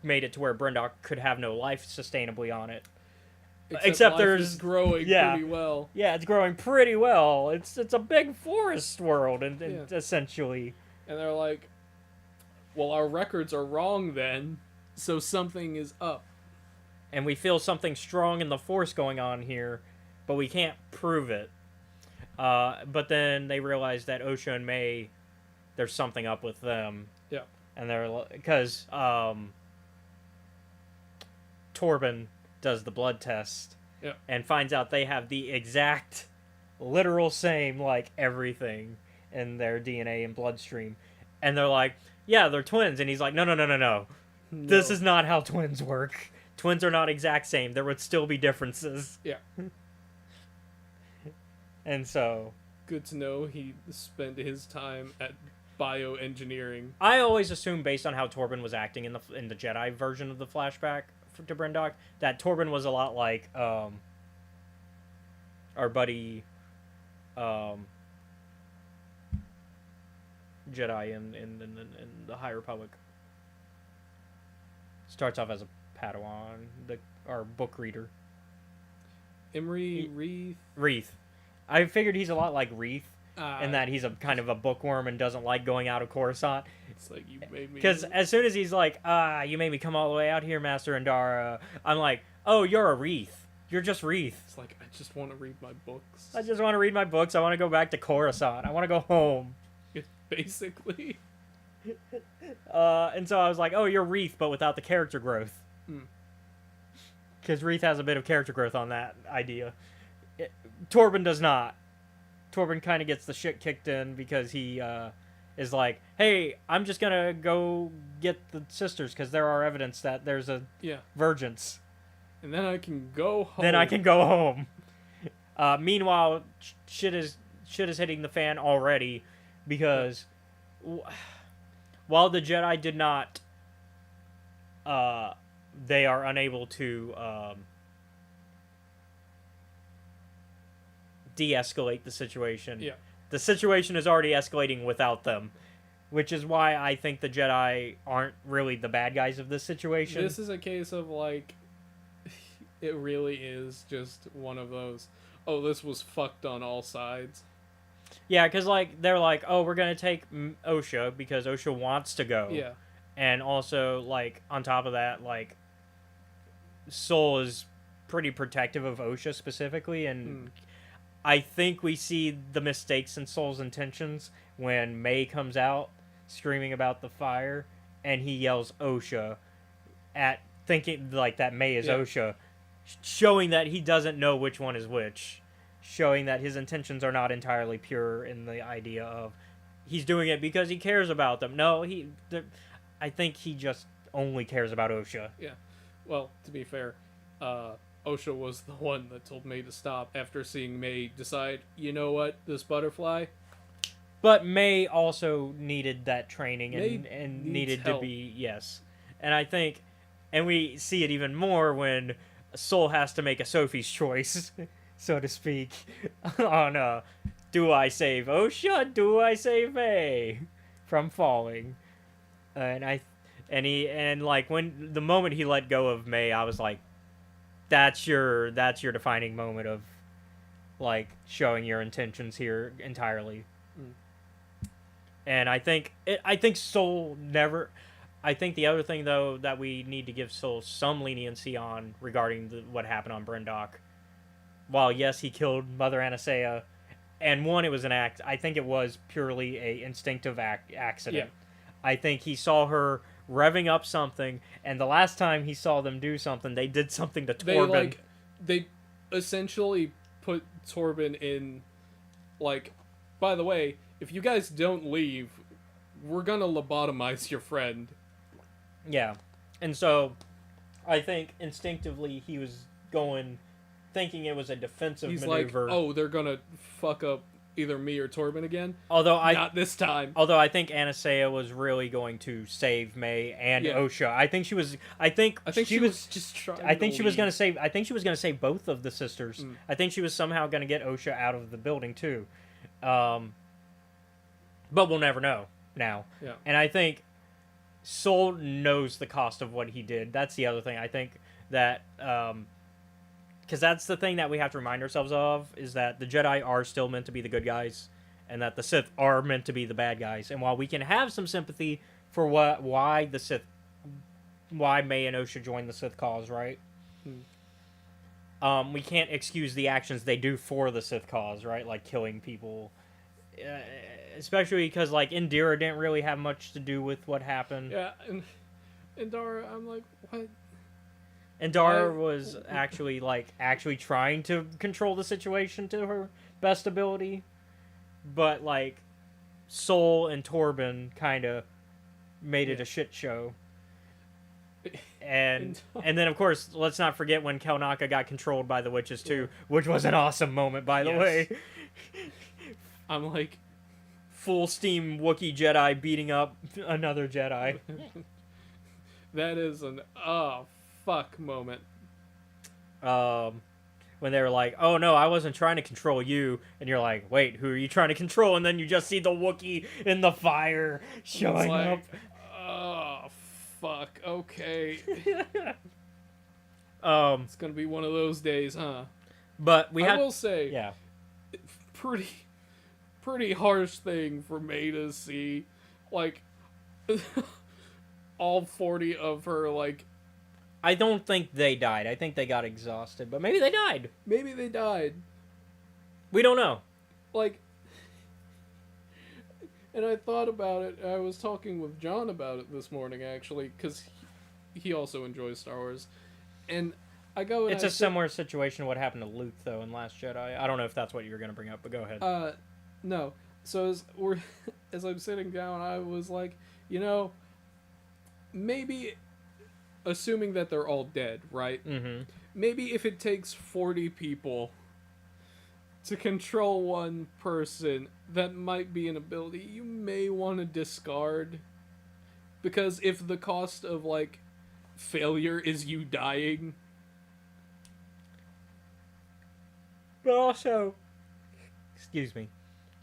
made it to where Bryndock could have no life sustainably on it. Except life there's is growing pretty well. Yeah, it's growing pretty well. It's a big forest world, and essentially. And they're like, well, our records are wrong then, so something is up. And we feel something strong in the Force going on here, but we can't prove it. But then they realize that Osha and May, there's something up with them. Yeah. And they're, because Torben does the blood test. Yeah. And finds out they have the exact, literal same, like, everything in their DNA and bloodstream. And they're like, yeah, they're twins. And he's like, no. This is not how twins work. Twins are not exact same. There would still be differences. Yeah. And so... Good to know he spent his time at bioengineering. I always assumed, based on how Torben was acting in the Jedi version of the flashback to Bryndock, that Torben was a lot like our buddy Jedi in the High Republic. Starts off as a Padawan, our book reader. Wreath. I figured he's a lot like Wreath, in that he's a kind of a bookworm and doesn't like going out of Coruscant. It's like, you made me... Because as soon as he's like, you made me come all the way out here, Master Andara, I'm like, oh, you're a Wreath. You're just Wreath. It's like, I just want to read my books. I just want to read my books. I want to go back to Coruscant. I want to go home. Basically. And so I was like, oh, you're Wreath, but without the character growth. Because Wreath has a bit of character growth on that idea. Torben does not. Torben kind of gets the shit kicked in because he is like, hey, I'm just going to go get the sisters because there are evidence that there's a virgins. And then I can go home. Meanwhile, shit is hitting the fan already because while the Jedi did not, they are unable to de-escalate the situation. Yeah. The situation is already escalating without them, which is why I think the Jedi aren't really the bad guys of this situation. This is a case of, like, it really is just one of those, oh, this was fucked on all sides. Yeah, because, like, they're like, oh, we're going to take Osha because Osha wants to go. Yeah. And also, like, on top of that, like, Sol is pretty protective of Osha specifically, and I think we see the mistakes in Sol's intentions when May comes out screaming about the fire, and he yells Osha at thinking like that May is Osha, showing that he doesn't know which one is which, showing that his intentions are not entirely pure in the idea of he's doing it because he cares about them. No, I think he just only cares about Osha. Yeah. Well, to be fair, Osha was the one that told May to stop after seeing May decide, you know what, this butterfly. But May also needed that training and needed help. to be, yes. And I think, and we see it even more when Sol has to make a Sophie's choice, so to speak, on, do I save Osha, do I save May from falling? And when the moment he let go of May, I was like, that's your defining moment of, like, showing your intentions here entirely. And I think Sol never. I think the other thing though that we need to give Sol some leniency on regarding what happened on Bryndock. While yes, he killed Mother Anasea, and it was an act. I think it was purely a instinctive accident. Yeah. I think he saw her revving up something, and the last time he saw them do something, they did something to Torben. They essentially put Torben in, like, by the way, if you guys don't leave, we're gonna lobotomize your friend. Yeah. And so I think instinctively he was thinking it was a defensive He's maneuver. like, oh, they're gonna fuck up either me or Torben again. Although Not this time. Although I think Anasea was really going to save May and OSHA. I think she was. I think she was just trying. I think she was going to save. I think she was going to save both of the sisters. I think she was somehow going to get OSHA out of the building too. But we'll never know now. Yeah. And I think Soul knows the cost of what he did. That's the other thing. I think that because that's the thing that we have to remind ourselves of, is that the Jedi are still meant to be the good guys, and that the Sith are meant to be the bad guys. And while we can have some sympathy for why May and OSHA joined the Sith cause, right? We can't excuse the actions they do for the Sith cause, right? Like killing people, especially because like Indira didn't really have much to do with what happened. Yeah, and Dara, I'm like, what? And Dara was actually trying to control the situation to her best ability, but like Soul and Torben kind of made it a shit show. And then of course, let's not forget when Kelnaka got controlled by the witches too, which was an awesome moment, by the way. I'm like, full steam Wookiee Jedi beating up another Jedi. that is an fuck moment. When they were like, oh no, I wasn't trying to control you, and you're like, wait, who are you trying to control? And then you just see the Wookiee in the fire showing up. Oh fuck, okay. It's gonna be one of those days, huh? But I will say, yeah, pretty harsh thing for May to see, like all 40 of her, like. I don't think they died. I think they got exhausted, but maybe they died. Maybe they died. We don't know. Like, and I thought about it. I was talking with John about it this morning, actually, because he also enjoys Star Wars. And I go. And it's a similar situation to what happened to Luke, though, in Last Jedi. I don't know if that's what you were going to bring up, but go ahead. No. So as I'm sitting down, I was like, maybe, assuming that they're all dead, right? Mm-hmm. Maybe if it takes 40 people to control one person, that might be an ability you may want to discard. Because if the cost of, like, failure is you dying. But also, excuse me.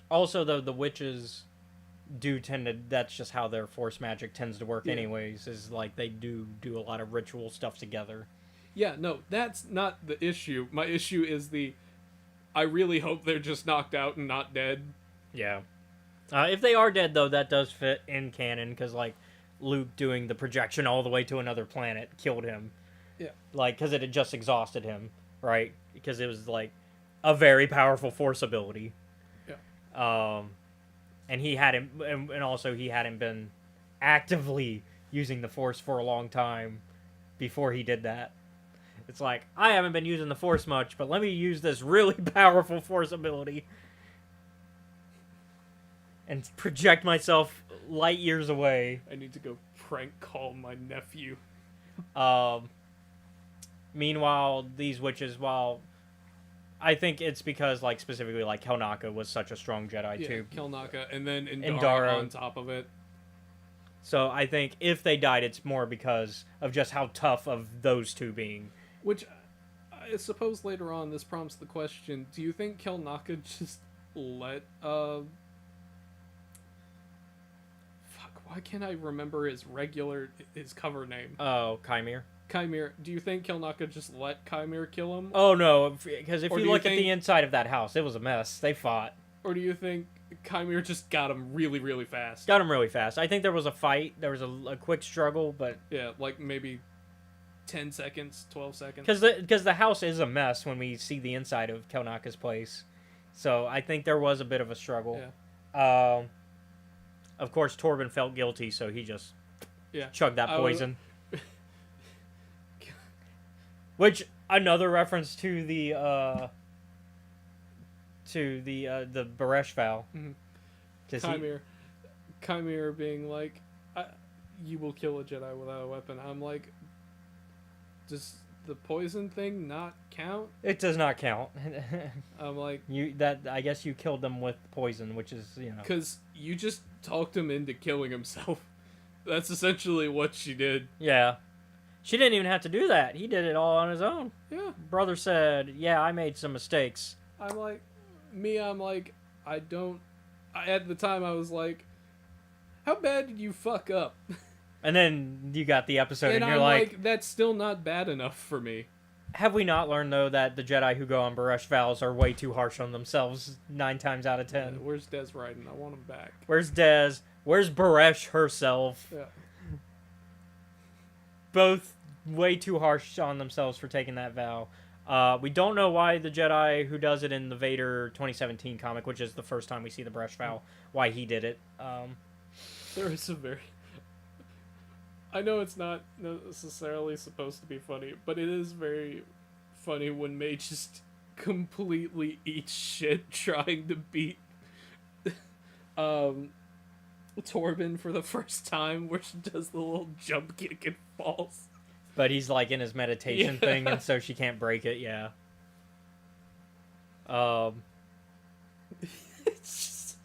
Also, though, the witches do tend to, that's just how their force magic tends to work anyways, is like they do a lot of ritual stuff together. Yeah, no, that's not the issue. My issue is I really hope they're just knocked out and not dead. Yeah. If they are dead, though, that does fit in canon, because, like, Luke doing the projection all the way to another planet killed him. Yeah. Like, because it had just exhausted him, right? Because it was, like, a very powerful force ability. Yeah. And he hadn't, and also he hadn't been actively using the Force for a long time before he did that. It's like, I haven't been using the Force much, but let me use this really powerful Force ability and project myself light years away. I need to go prank call my nephew. Meanwhile, these witches, while I think it's because, like, specifically, like, Kelnaka was such a strong Jedi, too. Kelnaka, and then Indara on top of it. So I think if they died, it's more because of just how tough of those two being. Which, I suppose later on, this prompts the question, do you think Kelnaka just let, Fuck, why can't I remember his cover name? Oh, Chimere. Chimere. Do you think Kelnaka just let Chimere kill him? Oh, no, because if you look at the inside of that house, it was a mess. They fought. Or do you think Chimere just got him really, really fast? Got him really fast. I think there was a fight. There was a quick struggle, but... Yeah, like maybe 10 seconds, 12 seconds. Because the house is a mess when we see the inside of Kelnaka's place. So I think there was a bit of a struggle. Yeah. Of course, Torben felt guilty, so he just chugged that poison. Which, another reference to the Baresh vow. Mm-hmm. Chimere being like, you will kill a Jedi without a weapon. I'm like, does the poison thing not count? It does not count. I'm like, I guess you killed them with poison, which is, because you just talked him into killing himself. That's essentially what she did. Yeah. She didn't even have to do that. He did it all on his own. Yeah. Brother said, yeah, I made some mistakes. I'm like, at the time I was like, how bad did you fuck up? And then you got the episode and you're I'm like, that's still not bad enough for me. have we not learned, though, that the Jedi who go on Baresh vows are way too harsh on themselves 9 times out of 10? Where's Des Ryden? I want him back. Where's Des? Where's Baresh herself? Yeah. Both way too harsh on themselves for taking that vow. We don't know why the Jedi who does it in the Vader 2017 comic, which is the first time we see the Baresh vow, why he did it. There is a very... I know it's not necessarily supposed to be funny, but it is very funny when May just completely eats shit trying to beat Torben for the first time, where she does the little jump kick and falls. But he's like in his meditation Yeah. thing, and so she can't break it. Yeah. It's just...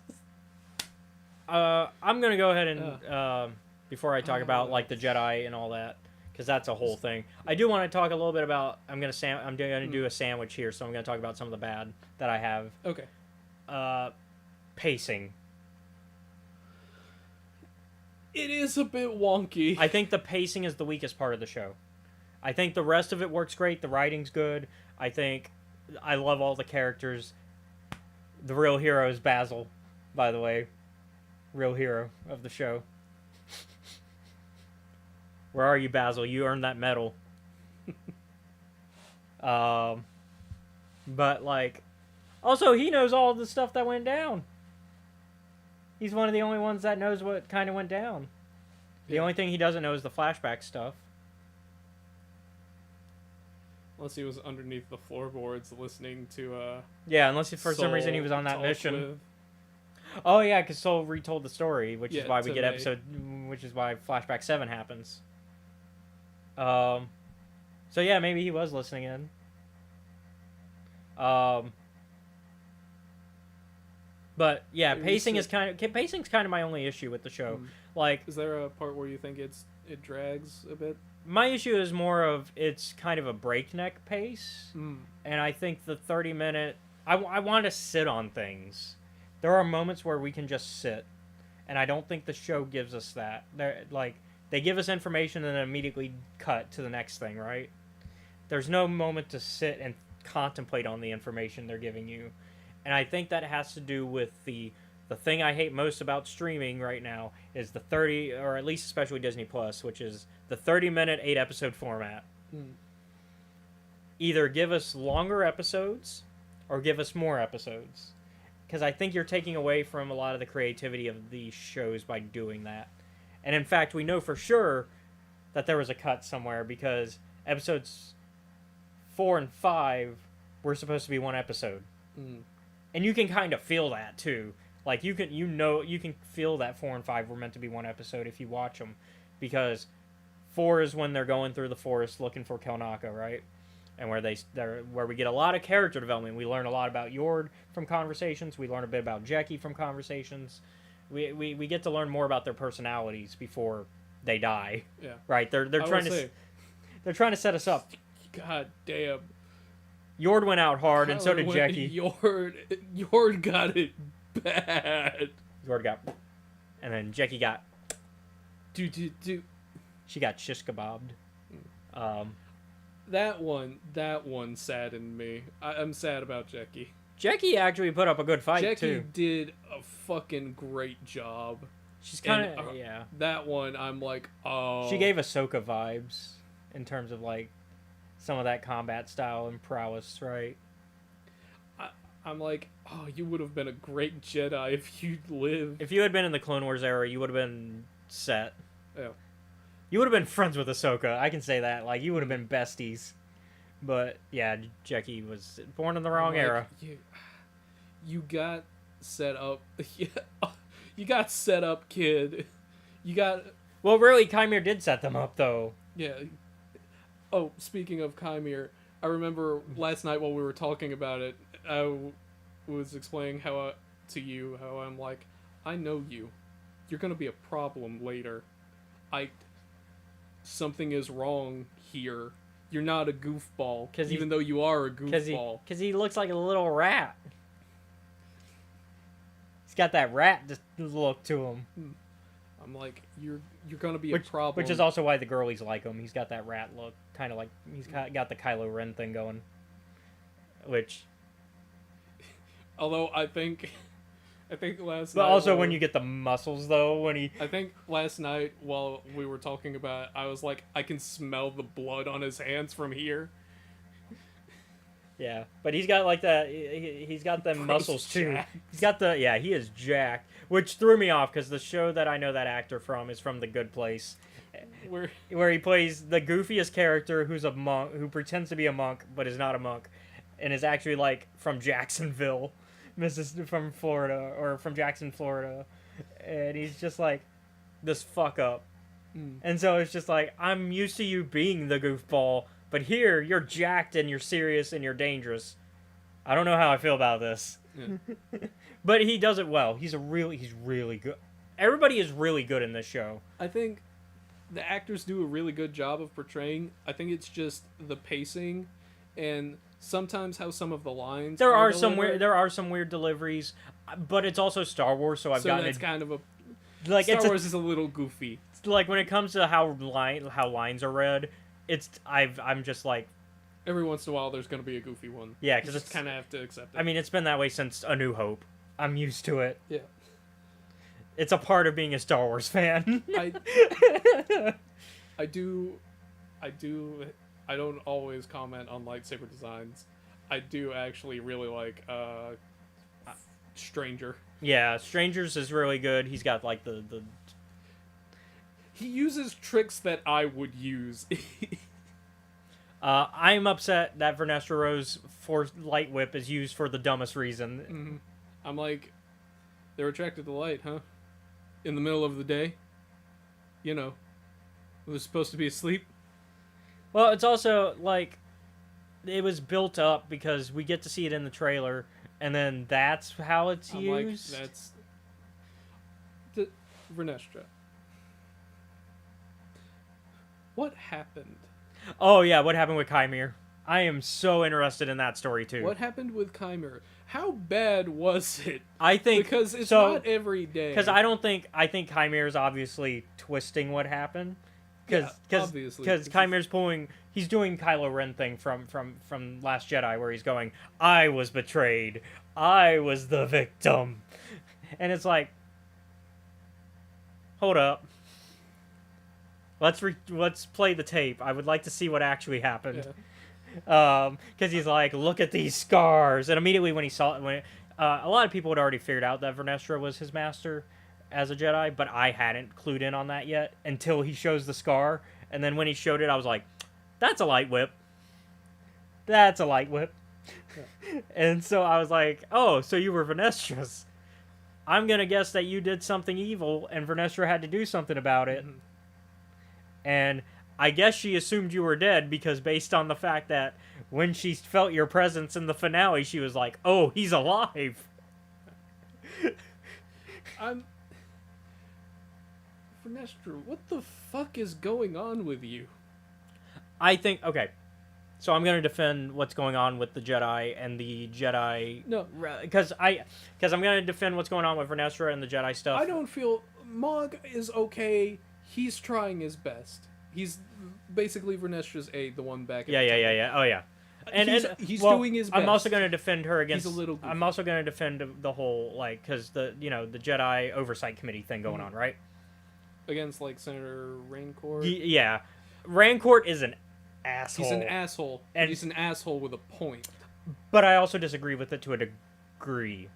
I'm gonna go ahead and before I talk about like the Jedi and all that, because that's a whole thing. I do want to talk a little bit about. I'm gonna do a sandwich here, so I'm gonna talk about some of the bad that I have. Okay. Pacing. It is a bit wonky. I think the pacing is the weakest part of the show. I think the rest of it works great. The writing's good. I love all the characters. The real hero is Basil, by the way. Real hero of the show. Where are you, Basil? You earned that medal. But, like... Also, he knows all the stuff that went down. He's one of the only ones that knows what kind of went down. The only thing he doesn't know is the flashback stuff. Unless he was underneath the floorboards listening to Yeah, unless for some reason he was on that mission. Oh yeah, because Soul retold the story, which is why we get which is why Flashback 7 happens. So yeah, maybe he was listening in. But yeah, pacing's kind of my only issue with the show. Like, is there a part where you think it drags a bit? My issue is more of it's kind of a breakneck pace, and I think the 30-minute. I want to sit on things. There are moments where we can just sit, and I don't think the show gives us that. They give us information and then immediately cut to the next thing, right? There's no moment to sit and contemplate on the information they're giving you. And I think that has to do with the thing I hate most about streaming right now is the 30, or at least especially Disney Plus, which is the 30-minute, 8-episode format. Either give us longer episodes or give us more episodes. Because I think you're taking away from a lot of the creativity of these shows by doing that. And in fact, we know for sure that there was a cut somewhere because episodes 4 and 5 were supposed to be one episode. And you can kind of feel that too. Like you can feel that 4 and 5 were meant to be one episode if you watch them, because 4 is when they're going through the forest looking for Kelnaka, right? And where we get a lot of character development. We learn a lot about Yord from conversations. We learn a bit about Jecki from conversations. We get to learn more about their personalities before they die. Yeah. Right. They're trying to set us up. God damn. Yord went out hard, and so did Jecki. Yord got it bad. Yord got, and then Jecki got. Do. She got shish kebabbed. That one saddened me. I'm sad about Jecki. Jecki actually put up a good fight too. Jecki did a fucking great job. She's kind of yeah. That one, I'm like, oh. She gave Ahsoka vibes in terms of like some of that combat style and prowess, right? I'm like, oh, you would have been a great Jedi if you'd lived. If you had been in the Clone Wars era, you would have been set. Yeah. You would have been friends with Ahsoka. I can say that. Like, you would have been besties. But yeah, Jecki was born in the wrong era. You got set up. You got set up, kid. You got. Well, really, Chimere did set them up, though. Yeah. Oh, speaking of Chimere, I remember last night while we were talking about it, was explaining to you how I'm like, I know you. You're gonna be a problem later. I something is wrong here. You're not a goofball, even though you are a goofball. Because he looks like a little rat. He's got that rat look to him. I'm like, you're gonna be a problem. Which is also why the girlies like him. He's got that rat look, kind of like he's got the Kylo Ren thing going. Which, although I think last night. But also when you get the muscles though, when he. I think last night while we were talking about it, I was like, I can smell the blood on his hands from here. Yeah, but he's got like that. He's got them muscles too. Jacked. He's got the he is jacked, which threw me off because the show that I know that actor from is from The Good Place, where he plays the goofiest character who's a monk who pretends to be a monk but is not a monk, and is actually like from Jacksonville, from Florida or from Jackson, Florida, and he's just like this fuck up, and so it's just like I'm used to you being the goofball. But here, you're jacked and you're serious and you're dangerous. I don't know how I feel about this. Yeah. But he does it well. He's really good. Everybody is really good in this show. I think the actors do a really good job of portraying. I think it's just the pacing and sometimes how some of the lines There are some weird deliveries, but it's also Star Wars, so that's kind of a like Star Wars is a little goofy. Like when it comes to how lines are read, I'm just like, every once in a while there's going to be a goofy one. Yeah, because it's kind of have to accept it. I mean, it's been that way since A New Hope. I'm used to it. Yeah. It's a part of being a Star Wars fan. I don't always comment on lightsaber designs. I do actually really like Stranger. Yeah, Strangers is really good. He's got like the He uses tricks that I would use. I'm upset that Vernestra Rose Force Light Whip is used for the dumbest reason. Mm-hmm. I'm like, they're attracted to light, huh? In the middle of the day? You know, they're supposed to be asleep. Well, it's also like, it was built up because we get to see it in the trailer, and then that's how it's used. Like, that's... Vernestra. What happened? Oh, yeah, what happened with Chimere? I am so interested in that story, too. What happened with Chimere? How bad was it? I think... Because it's not every day. Because I think Chimere's obviously twisting what happened. Because Chimere's he's doing Kylo Ren thing from Last Jedi, where he's going, I was betrayed. I was the victim. And it's like, hold up. Let's play the tape. I would like to see what actually happened. Yeah. Because he's like, look at these scars, and immediately when he saw it, a lot of people had already figured out that Vernestra was his master as a Jedi, but I hadn't clued in on that yet until he shows the scar, and then when he showed it, I was like, that's a light whip. That's a light whip. Yeah. And so I was like, oh, so you were Vernestra's. I'm gonna guess that you did something evil, and Vernestra had to do something about it. Mm-hmm. And I guess she assumed you were dead because based on the fact that when she felt your presence in the finale, she was like, oh, he's alive. Vernestra, what the fuck is going on with you? I think, okay, so I'm going to defend what's going on with the Jedi and the Jedi... No. Because I'm going to defend what's going on with Vernestra and the Jedi stuff. I don't feel... Mog is okay. He's trying his best. He's basically Vernestra's aide, the one back at Yeah. Oh, yeah. And he's doing his best. I'm also going to defend her against... He's a little goofy. I'm also going to defend the whole, like, because the Jedi Oversight Committee thing going on, right? Against, like, Senator Raincourt? Yeah. Raincourt is an asshole. He's an asshole. And he's an asshole with a point. But I also disagree with it to a degree.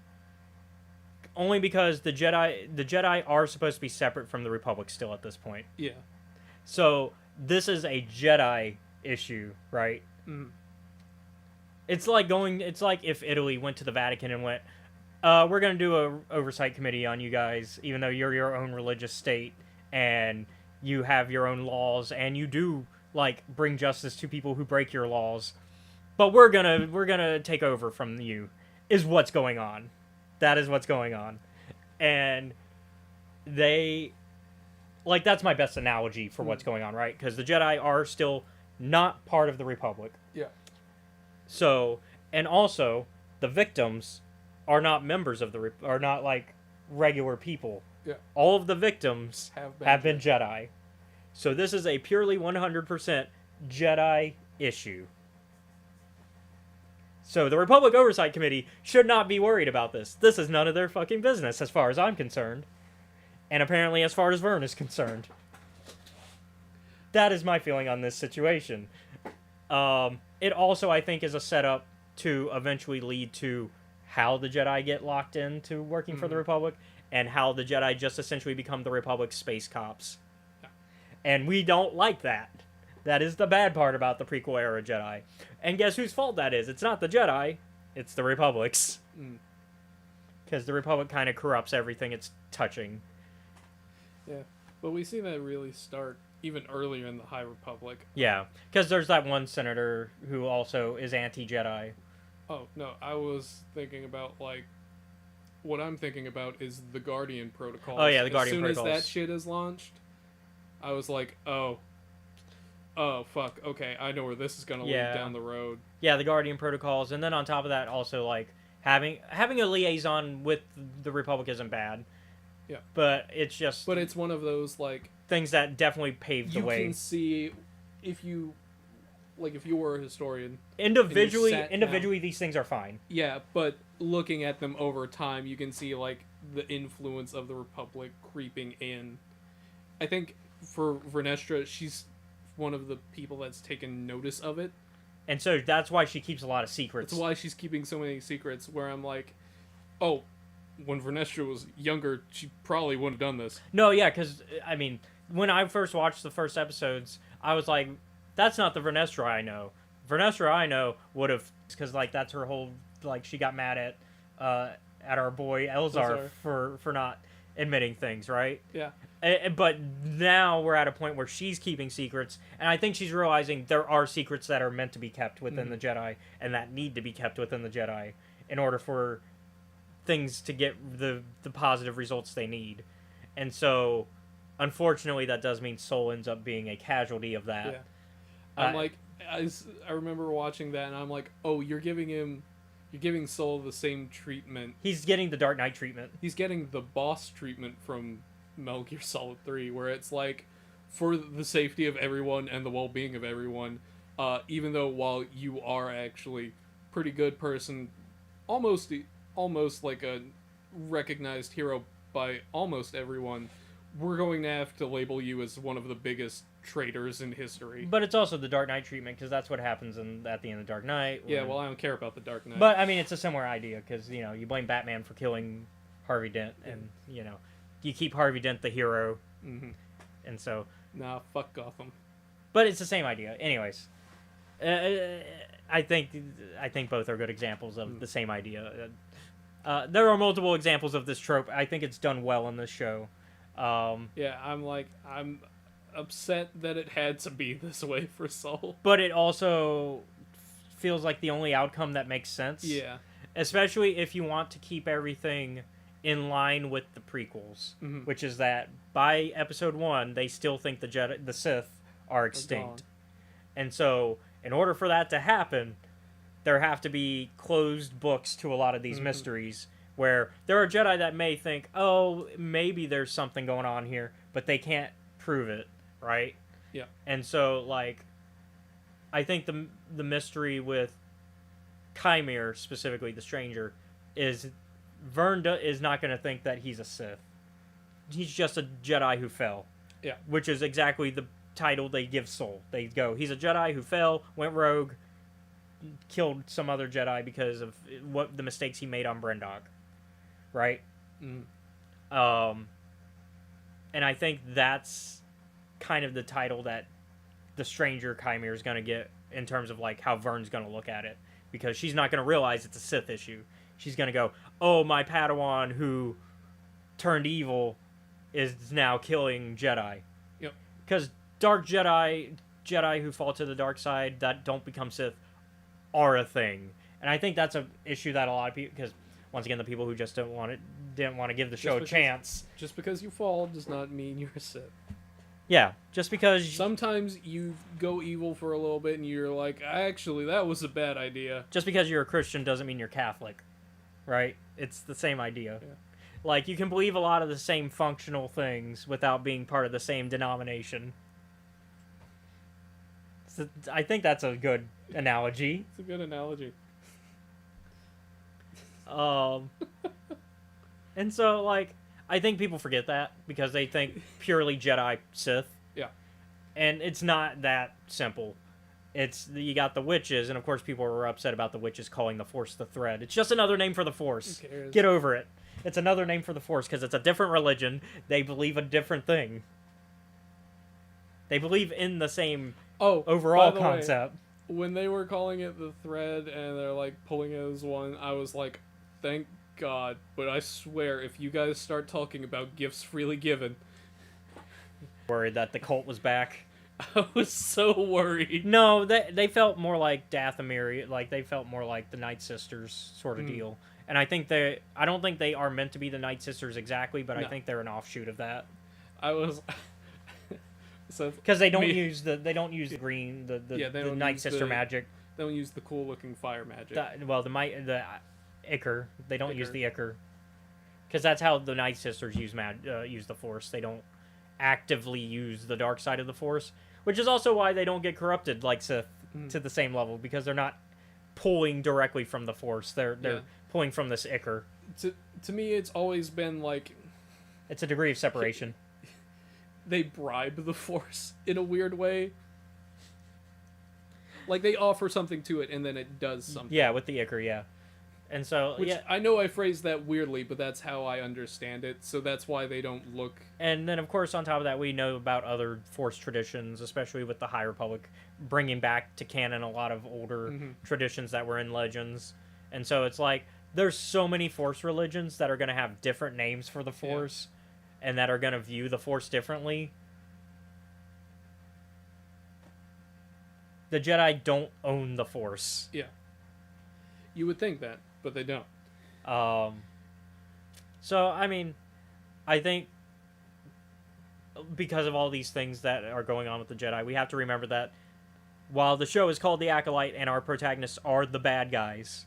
Only because the Jedi are supposed to be separate from the Republic still at this point. Yeah. So this is a Jedi issue, right? Mm. It's like if Italy went to the Vatican and went, we're going to do a oversight committee on you guys, even though you're your own religious state and you have your own laws and you do like bring justice to people who break your laws, but we're gonna take over from you, is what's going on. That is what's going on. And they, like, that's my best analogy for what's going on, right? Because the Jedi are still not part of the Republic. Yeah. So, and also, the victims are not members of are not, like, regular people. Yeah. All of the victims have been Jedi. Jedi. So this is a purely 100% Jedi issue. So the Republic Oversight Committee should not be worried about this. This is none of their fucking business as far as I'm concerned. And apparently as far as Vern is concerned. That is my feeling on this situation. It also, I think, is a setup to eventually lead to how the Jedi get locked into working for the Republic, and how the Jedi just essentially become the Republic's space cops. Yeah. And we don't like that. That is the bad part about the prequel era Jedi. And guess whose fault that is? It's not the Jedi, it's the Republic's. Because the Republic kind of corrupts everything it's touching. Yeah, but we see that really start even earlier in the High Republic. Yeah, because there's that one senator who also is anti-Jedi. Oh, no, I was thinking about, like, what I'm thinking about is the Guardian Protocols. Oh, yeah, the Guardian Protocols. As soon Protocols. as that shit is launched, I was like, oh, fuck, okay, I know where this is gonna lead down the road. Yeah, the Guardian Protocols, and then on top of that, also, like, having a liaison with the Republic isn't bad. Yeah. But it's just... But it's one of those, like... things that definitely paved the way. You can see, if you were a historian... Individually, these things are fine. Yeah, but looking at them over time, you can see, like, the influence of the Republic creeping in. I think for Vernestra, she's one of the people that's taken notice of it. And so that's why she keeps a lot of secrets. That's why she's keeping so many secrets, where I'm like, oh, when Vernestra was younger, she probably wouldn't have done this. No, yeah, because, I mean, when I first watched the first episodes, I was like, that's not the Vernestra I know. Vernestra I know would have, because, like, that's her whole, like, she got mad at our boy Elzar for not admitting things, right? Yeah. But now we're at a point where she's keeping secrets, and I think she's realizing there are secrets that are meant to be kept within the Jedi, and that need to be kept within the Jedi in order for things to get the positive results they need. And so, unfortunately, that does mean Sol ends up being a casualty of that. Yeah. I'm like, I remember watching that, and I'm like, oh, you're giving Sol the same treatment. He's getting the Dark Knight treatment. He's getting the boss treatment from Metal Gear Solid 3, where it's like, for the safety of everyone and the well-being of everyone, even though while you are actually pretty good person, almost like a recognized hero by almost everyone, we're going to have to label you as one of the biggest traitors in history. But it's also the Dark Knight treatment, because that's what happens at the end of Dark Knight. Yeah, well, I don't care about the Dark Knight. But, I mean, it's a similar idea, because, you know, you blame Batman for killing Harvey Dent, and, you know, you keep Harvey Dent the hero, and so... Nah, fuck Gotham. But it's the same idea. Anyways, I think both are good examples of the same idea. There are multiple examples of this trope. I think it's done well in this show. Yeah, I'm upset that it had to be this way for Sol. But it also feels like the only outcome that makes sense. Yeah. Especially if you want to keep everything in line with the prequels, which is that by episode 1, they still think the Sith are extinct. And so, in order for that to happen, there have to be closed books to a lot of these mysteries, where there are Jedi that may think, oh, maybe there's something going on here, but they can't prove it, right? Yeah. And so, like, I think the mystery with Chimere, specifically the Stranger, is Vern is not going to think that he's a Sith. He's just a Jedi who fell. Yeah. Which is exactly the title they give Sol. They go, he's a Jedi who fell, went rogue, killed some other Jedi because of what the mistakes he made on Brendok. Right? And I think that's kind of the title that the Stranger Chimere is going to get in terms of, like, how Vern's going to look at it. Because she's not going to realize it's a Sith issue. She's going to go, oh, my Padawan who turned evil is now killing Jedi. Yep. Because Dark Jedi Jedi who fall to the dark side that don't become Sith are a thing, and I think that's a issue that a lot of people, because once again, the people who just didn't want to give the show a chance. Just because you fall does not mean you're a Sith. Yeah, just because sometimes you go evil for a little bit and you're like, actually, that was a bad idea. Just because you're a Christian doesn't mean you're Catholic, right? It's the same idea. Yeah. Like, you can believe a lot of the same functional things without being part of the same denomination. So I think that's a good analogy. It's a good analogy. And so, like, I think people forget that because they think purely Jedi Sith. Yeah. And it's not that simple. You got the witches, and of course people were upset about the witches calling the Force the thread. It's just another name for the Force. Who cares? Get over it. It's another name for the Force because it's a different religion. They believe a different thing. They believe in the same overall concept. When they were calling it the thread and they're like pulling it as one, I was like, thank God. But I swear, if you guys start talking about gifts freely given... Worried that the cult was back. I was so worried. No, they felt more like Dathomir, like they felt more like the Night Sisters sort of deal. And I don't think they are meant to be the Night Sisters exactly, but no. I think they're an offshoot of that. I was because they don't use the green the Night Sister magic. They don't use the cool looking fire magic. The Ichor, they don't use the Ichor. Because that's how the Night Sisters use the Force. They don't actively use the dark side of the Force, which is also why they don't get corrupted like Sith to the same level, because they're not pulling directly from the Force. They're pulling from this Ichor. To me, it's always been like... It's a degree of separation. They bribe the Force in a weird way. Like, they offer something to it, and then it does something. Yeah, with the Ichor, yeah. And so, which, I know I phrased that weirdly, but that's how I understand it, so that's why they don't look... And then, of course, on top of that, we know about other Force traditions, especially with the High Republic, bringing back to canon a lot of older traditions that were in Legends. And so it's like, there's so many Force religions that are going to have different names for the Force, and that are going to view the Force differently. The Jedi don't own the Force. Yeah. You would think that, but they don't. So, I mean, I think because of all these things that are going on with the Jedi, we have to remember that while the show is called The Acolyte and our protagonists are the bad guys,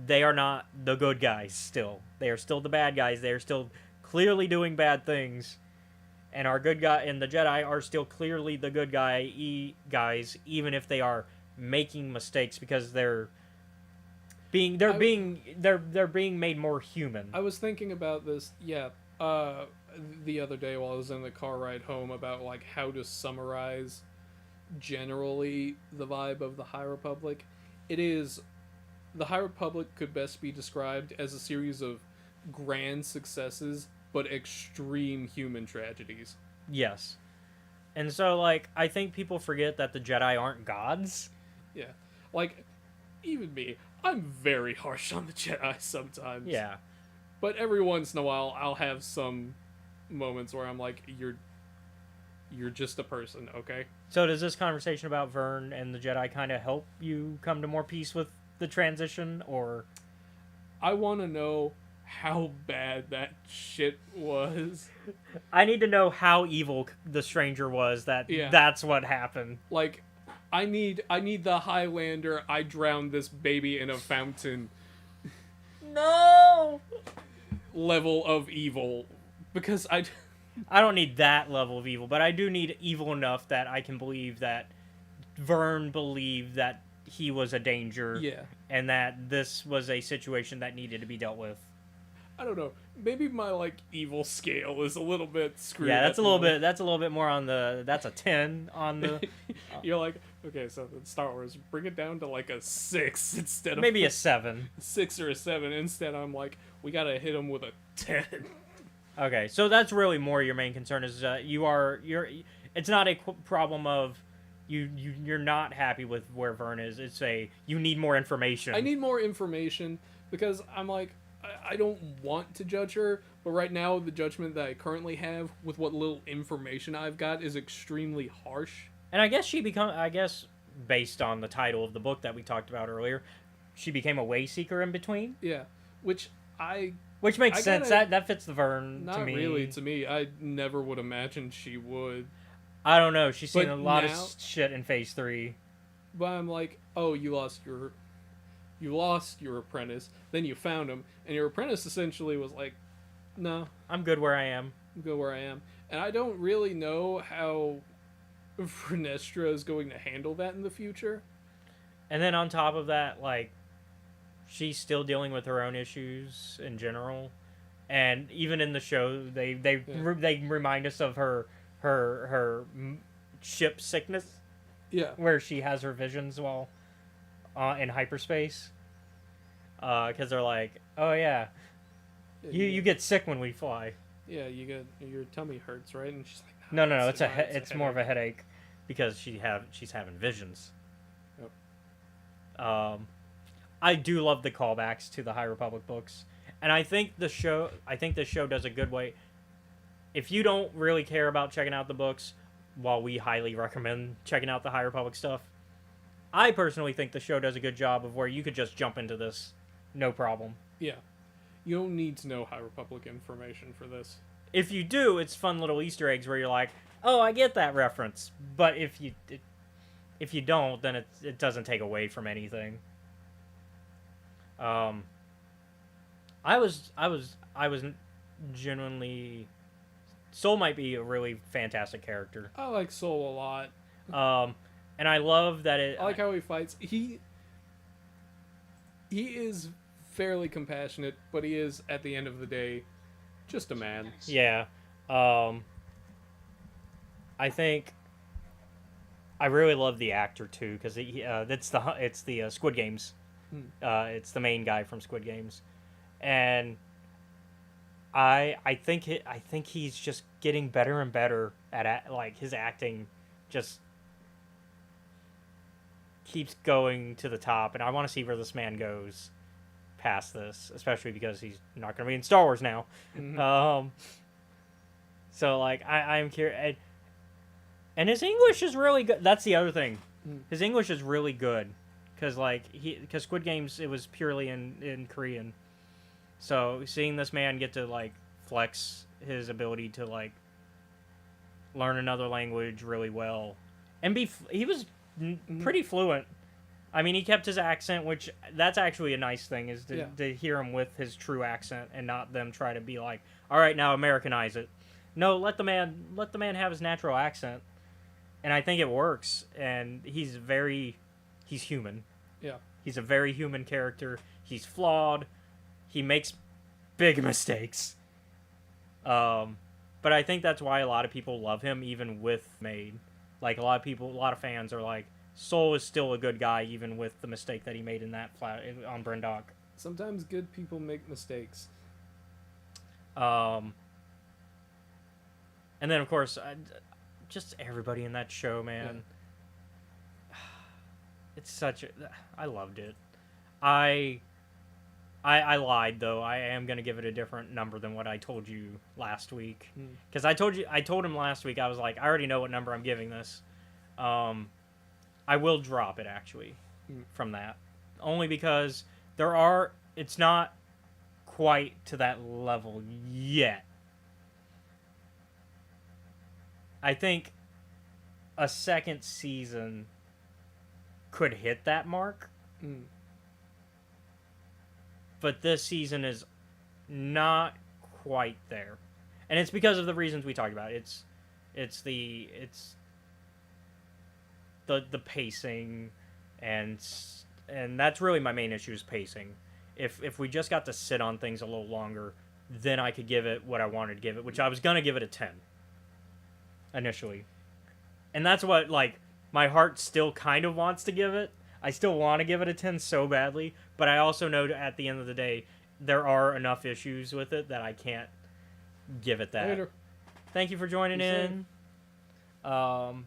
they are not the good guys still. They are still the bad guys. They are still clearly doing bad things. And our good guy and the Jedi are still clearly the good guys, even if they are making mistakes, because they're being made more human. I was thinking about this, the other day while I was in the car ride home, about like how to summarize generally the vibe of the High Republic. The High Republic could best be described as a series of grand successes, but extreme human tragedies. Yes. And so, like, I think people forget that the Jedi aren't gods. Yeah. Like, even me, I'm very harsh on the Jedi sometimes. Yeah. But every once in a while, I'll have some moments where I'm like, you're just a person, okay? So does this conversation about Vern and the Jedi kind of help you come to more peace with the transition, or... I want to know how bad that shit was. I need to know how evil the stranger was, that's what happened. Like, I need the Highlander, I drowned this baby in a fountain. No! Level of evil. Because I don't need that level of evil, but I do need evil enough that I can believe that Vern believed that he was a danger. Yeah. And that this was a situation that needed to be dealt with. I don't know. Maybe my like evil scale is a little bit screwed. Yeah, that's a little bit more on the. That's a 10 on the. You're like, okay, so in Star Wars, bring it down to like a 6 instead of maybe a 7. 6 or a 7. Instead, I'm like, we gotta hit him with a 10. Okay, so that's really more your main concern is you're. It's not a problem of. You're not happy with where Vern is. It's you need more information. I need more information because I'm like, I don't want to judge her, but right now the judgment that I currently have with what little information I've got is extremely harsh. And I guess based on the title of the book that we talked about earlier, she became a way seeker in between. Yeah, which I Which makes I sense. gotta- That fits the Vern not to me. really to me. I never would imagine she would. I don't know. She's seen But a lot now- of shit in Phase 3. But I'm like, oh, you lost your apprentice, then you found him, and your apprentice essentially was like, no, I'm good where I am. go where I am. And I don't really know how Vernestra is going to handle that in the future. And then on top of that, like, she's still dealing with her own issues in general. And even in the show, they remind us of her ship sickness, Yeah. where she has her visions while in hyperspace. Because they're like, oh yeah, you get sick when we fly. Yeah, you get your tummy hurts, right? And she's like, No, it's it's more of a headache because she's having visions. Yep. I do love the callbacks to the High Republic books, and I think the show does a good way. If you don't really care about checking out the books, while we highly recommend checking out the High Republic stuff, I personally think the show does a good job of where you could just jump into this, no problem. Yeah. You don't need to know High Republic information for this. If you do, it's fun little Easter eggs where you're like, oh, I get that reference. But if you don't, then it doesn't take away from anything. I was genuinely, Soul might be a really fantastic character. I like Soul a lot. And I love that I like how he fights. He is fairly compassionate, but he is, at the end of the day, just a man. Yeah. I think I really love the actor too because it's the Squid Games. It's the main guy from Squid Games, and I think he's just getting better and better at like his acting, just keeps going to the top, and I want to see where this man goes past this, especially because he's not going to be in Star Wars now. Mhm. So like I'm curious, and his English is really good. That's the other thing. His English is really good because because Squid Games, it was purely in Korean. So seeing this man get to like flex his ability to like learn another language really well, and he was pretty fluent. I mean, he kept his accent, which that's actually a nice thing, is to hear him with his true accent and not them try to be like, all right, now Americanize it. No, let the man have his natural accent, and I think it works. And he's human. Yeah. He's a very human character. He's flawed. He makes big mistakes. But I think that's why a lot of people love him, even with Maid. Like a lot of fans are like, Soul is still a good guy, even with the mistake that he made in that on Bryndock. Sometimes good people make mistakes. And then of course, just everybody in that show, man. Yeah. It's I loved it. I lied though. I am gonna give it a different number than what I told you last week, because I told him last week, I was like, I already know what number I'm giving this. I will drop it actually from that, only because it's not quite to that level yet. I think a second season could hit that mark. But this season is not quite there. And it's because of the reasons we talked about. It's the pacing, and that's really my main issue, is pacing. If we just got to sit on things a little longer, then I could give it what I wanted to give it, which I was going to give it a 10 initially. And that's what, like, my heart still kind of wants to give it. I still want to give it a 10 so badly, but I also know at the end of the day, there are enough issues with it that I can't give it that. Later. Thank you for joining in. So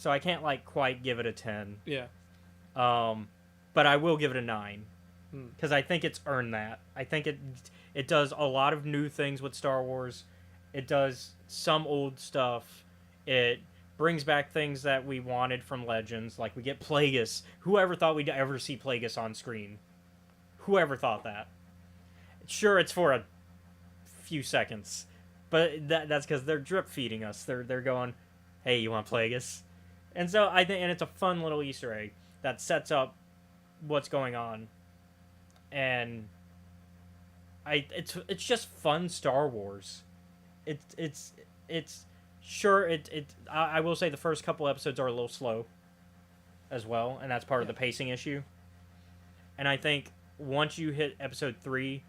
I can't, like, quite give it a 10. Yeah. But I will give it a 9. Because I think it's earned that. I think it does a lot of new things with Star Wars. It does some old stuff. It brings back things that we wanted from Legends. Like, we get Plagueis. Whoever thought we'd ever see Plagueis on screen? Whoever thought that? Sure, it's for a few seconds, but that's because they're drip feeding us. They're going, hey, you want Plagueis? And so I think, and it's a fun little Easter egg that sets up what's going on, and it's just fun Star Wars. It's sure I will say the first couple episodes are a little slow as well, and that's part of the pacing issue. And I think once you hit episode 3,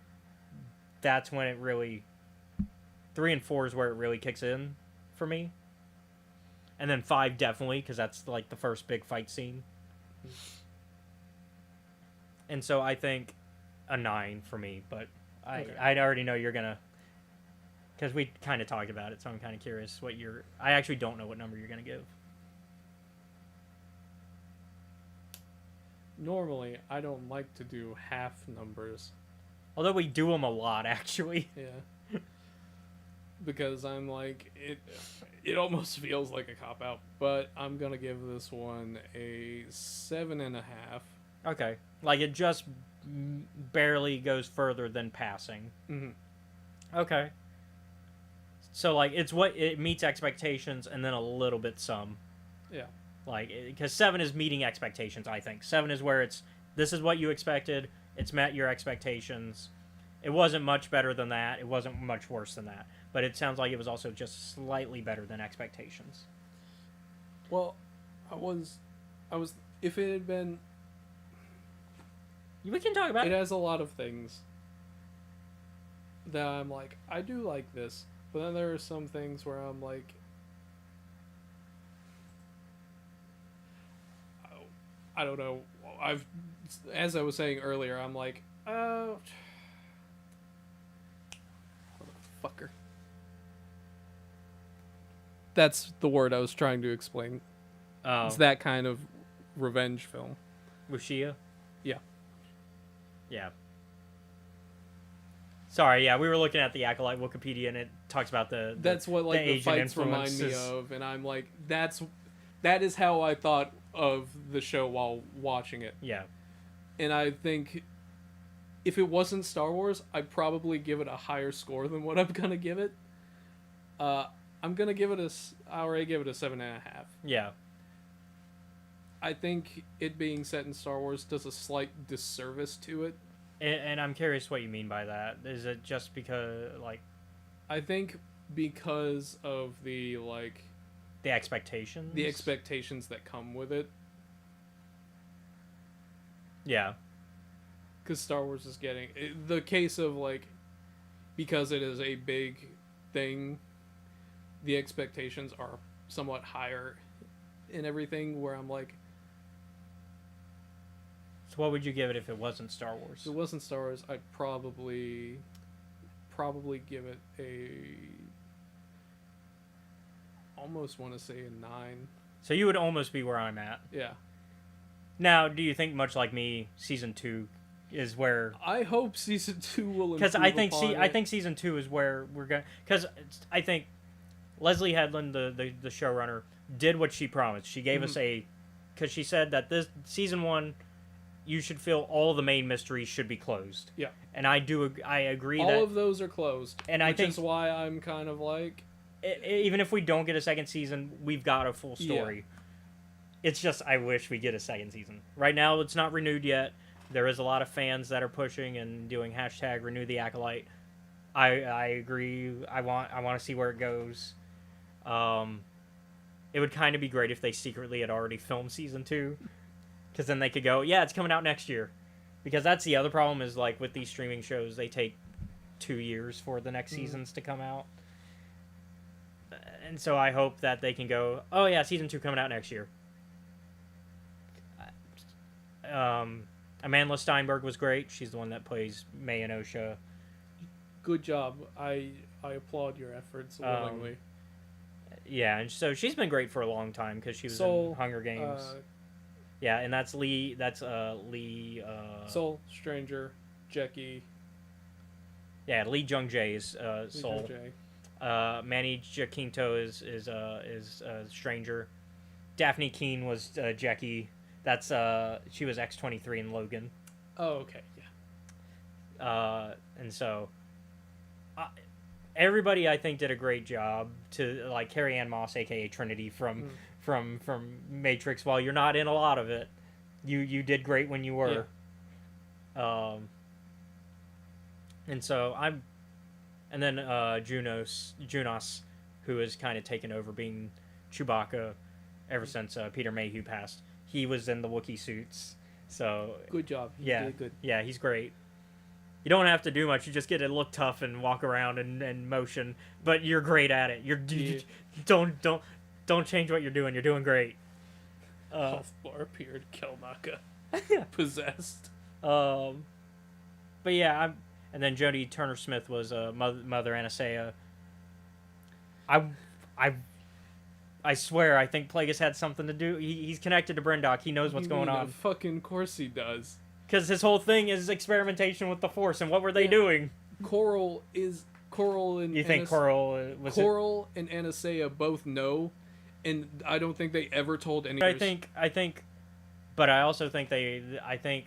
that's when it really 3 and 4 is where it really kicks in for me. And then 5 definitely, because that's like the first big fight scene. And so I think a 9 for me, but I already know you're gonna, because we kind of talked about it, so I'm kind of curious what I actually don't know what number you're gonna give. Normally, I don't like to do half numbers. Although we do them a lot, actually. Yeah. Because I'm like, it almost feels like a cop-out, but I'm gonna give this one a 7.5. Okay. Like, it just barely goes further than passing. Mm-hmm. Okay. So, like, it meets expectations and then a little bit some. Yeah. Like, because 7 is meeting expectations, I think. 7 is where this is what you expected, it's met your expectations. It wasn't much better than that, it wasn't much worse than that. But it sounds like it was also just slightly better than expectations. Well, I was, if it had been... We can talk about it. It has a lot of things that I'm like, I do like this. But then there are some things where I'm like, I don't know. As I was saying earlier, I'm like, oh, motherfucker. That's the word I was trying to explain. It's that kind of revenge film. With Shia? Yeah. Yeah. Sorry, yeah, we were looking at the Acolyte Wikipedia, and it talks about that's what like the fights remind me of, and I'm like, that is how I thought of the show while watching it. Yeah. And I think if it wasn't Star Wars, I'd probably give it a higher score than what I'm gonna give it. I'm gonna give it I already give it a 7.5. Yeah. I think it being set in Star Wars does a slight disservice to it. And I'm curious what you mean by that. Is it just because, like... I think because of the, like... The expectations? The expectations that come with it. Yeah. Because Star Wars is getting... The case of, like... Because it is a big thing, the expectations are somewhat higher in everything, where I'm like... So what would you give it if it wasn't Star Wars? If it wasn't Star Wars, I'd probably give it a... Almost want to say a 9. So you would almost be where I'm at. Yeah. Now, do you think, much like me, season 2 is where... I hope season 2 will improve. Because I think season 2 is where we're going... Because I think Leslie Headland, the showrunner, did what she promised. She gave us a... Because she said that this season 1... You should feel all the main mysteries should be closed. Yeah. And I agree that... All of those are closed. And I think... Which is why I'm kind of like... Even if we don't get a second season, we've got a full story. Yeah. It's just, I wish we get a second season. Right now, it's not renewed yet. There is a lot of fans that are pushing and doing hashtag renew the Acolyte. I agree. I want to see where it goes. It would kind of be great if they secretly had already filmed season 2. Because then they could go, yeah, it's coming out next year. Because that's the other problem is, like, with these streaming shows, they take 2 years for the next seasons to come out. And so I hope that they can go, oh, yeah, season 2 coming out next year. Amanda Steinberg was great. She's the one that plays May and Osha. Good job. I applaud your efforts willingly. Yeah, and so she's been great for a long time because she was in Hunger Games. Yeah, and that's Lee. That's Lee. Soul, Stranger, Jackie. Yeah, Lee Jung Jae is Soul. Manny Jacinto is Stranger. Daphne Keene was Jackie. That's she was X-23 in Logan. Oh, okay, yeah. And so everybody I think did a great job to like Carrie Ann Moss, aka Trinity from Matrix. While you're not in a lot of it, you did great when you were. Yeah. And so and then Junos, who has kind of taken over being Chewbacca ever since Peter Mayhew passed. He was in the Wookiee suits, so good job. He did good. Yeah, he's great. You don't have to do much. You just get to look tough and walk around and motion, but you're great at it. Don't change what you're doing. You're doing great. Health bar appeared. Kelnaka possessed. But yeah, and then Jodie Turner-Smith was Mother Anastasia. I swear, I think Plagueis had something to do. He's connected to Brendock. He knows what's going on. Of fucking course he does. Because his whole thing is experimentation with the Force, and what were they doing? Coral and you think Coral was Coral and Anastasia both know, and I don't think they ever told anyone. I think, but I also think I think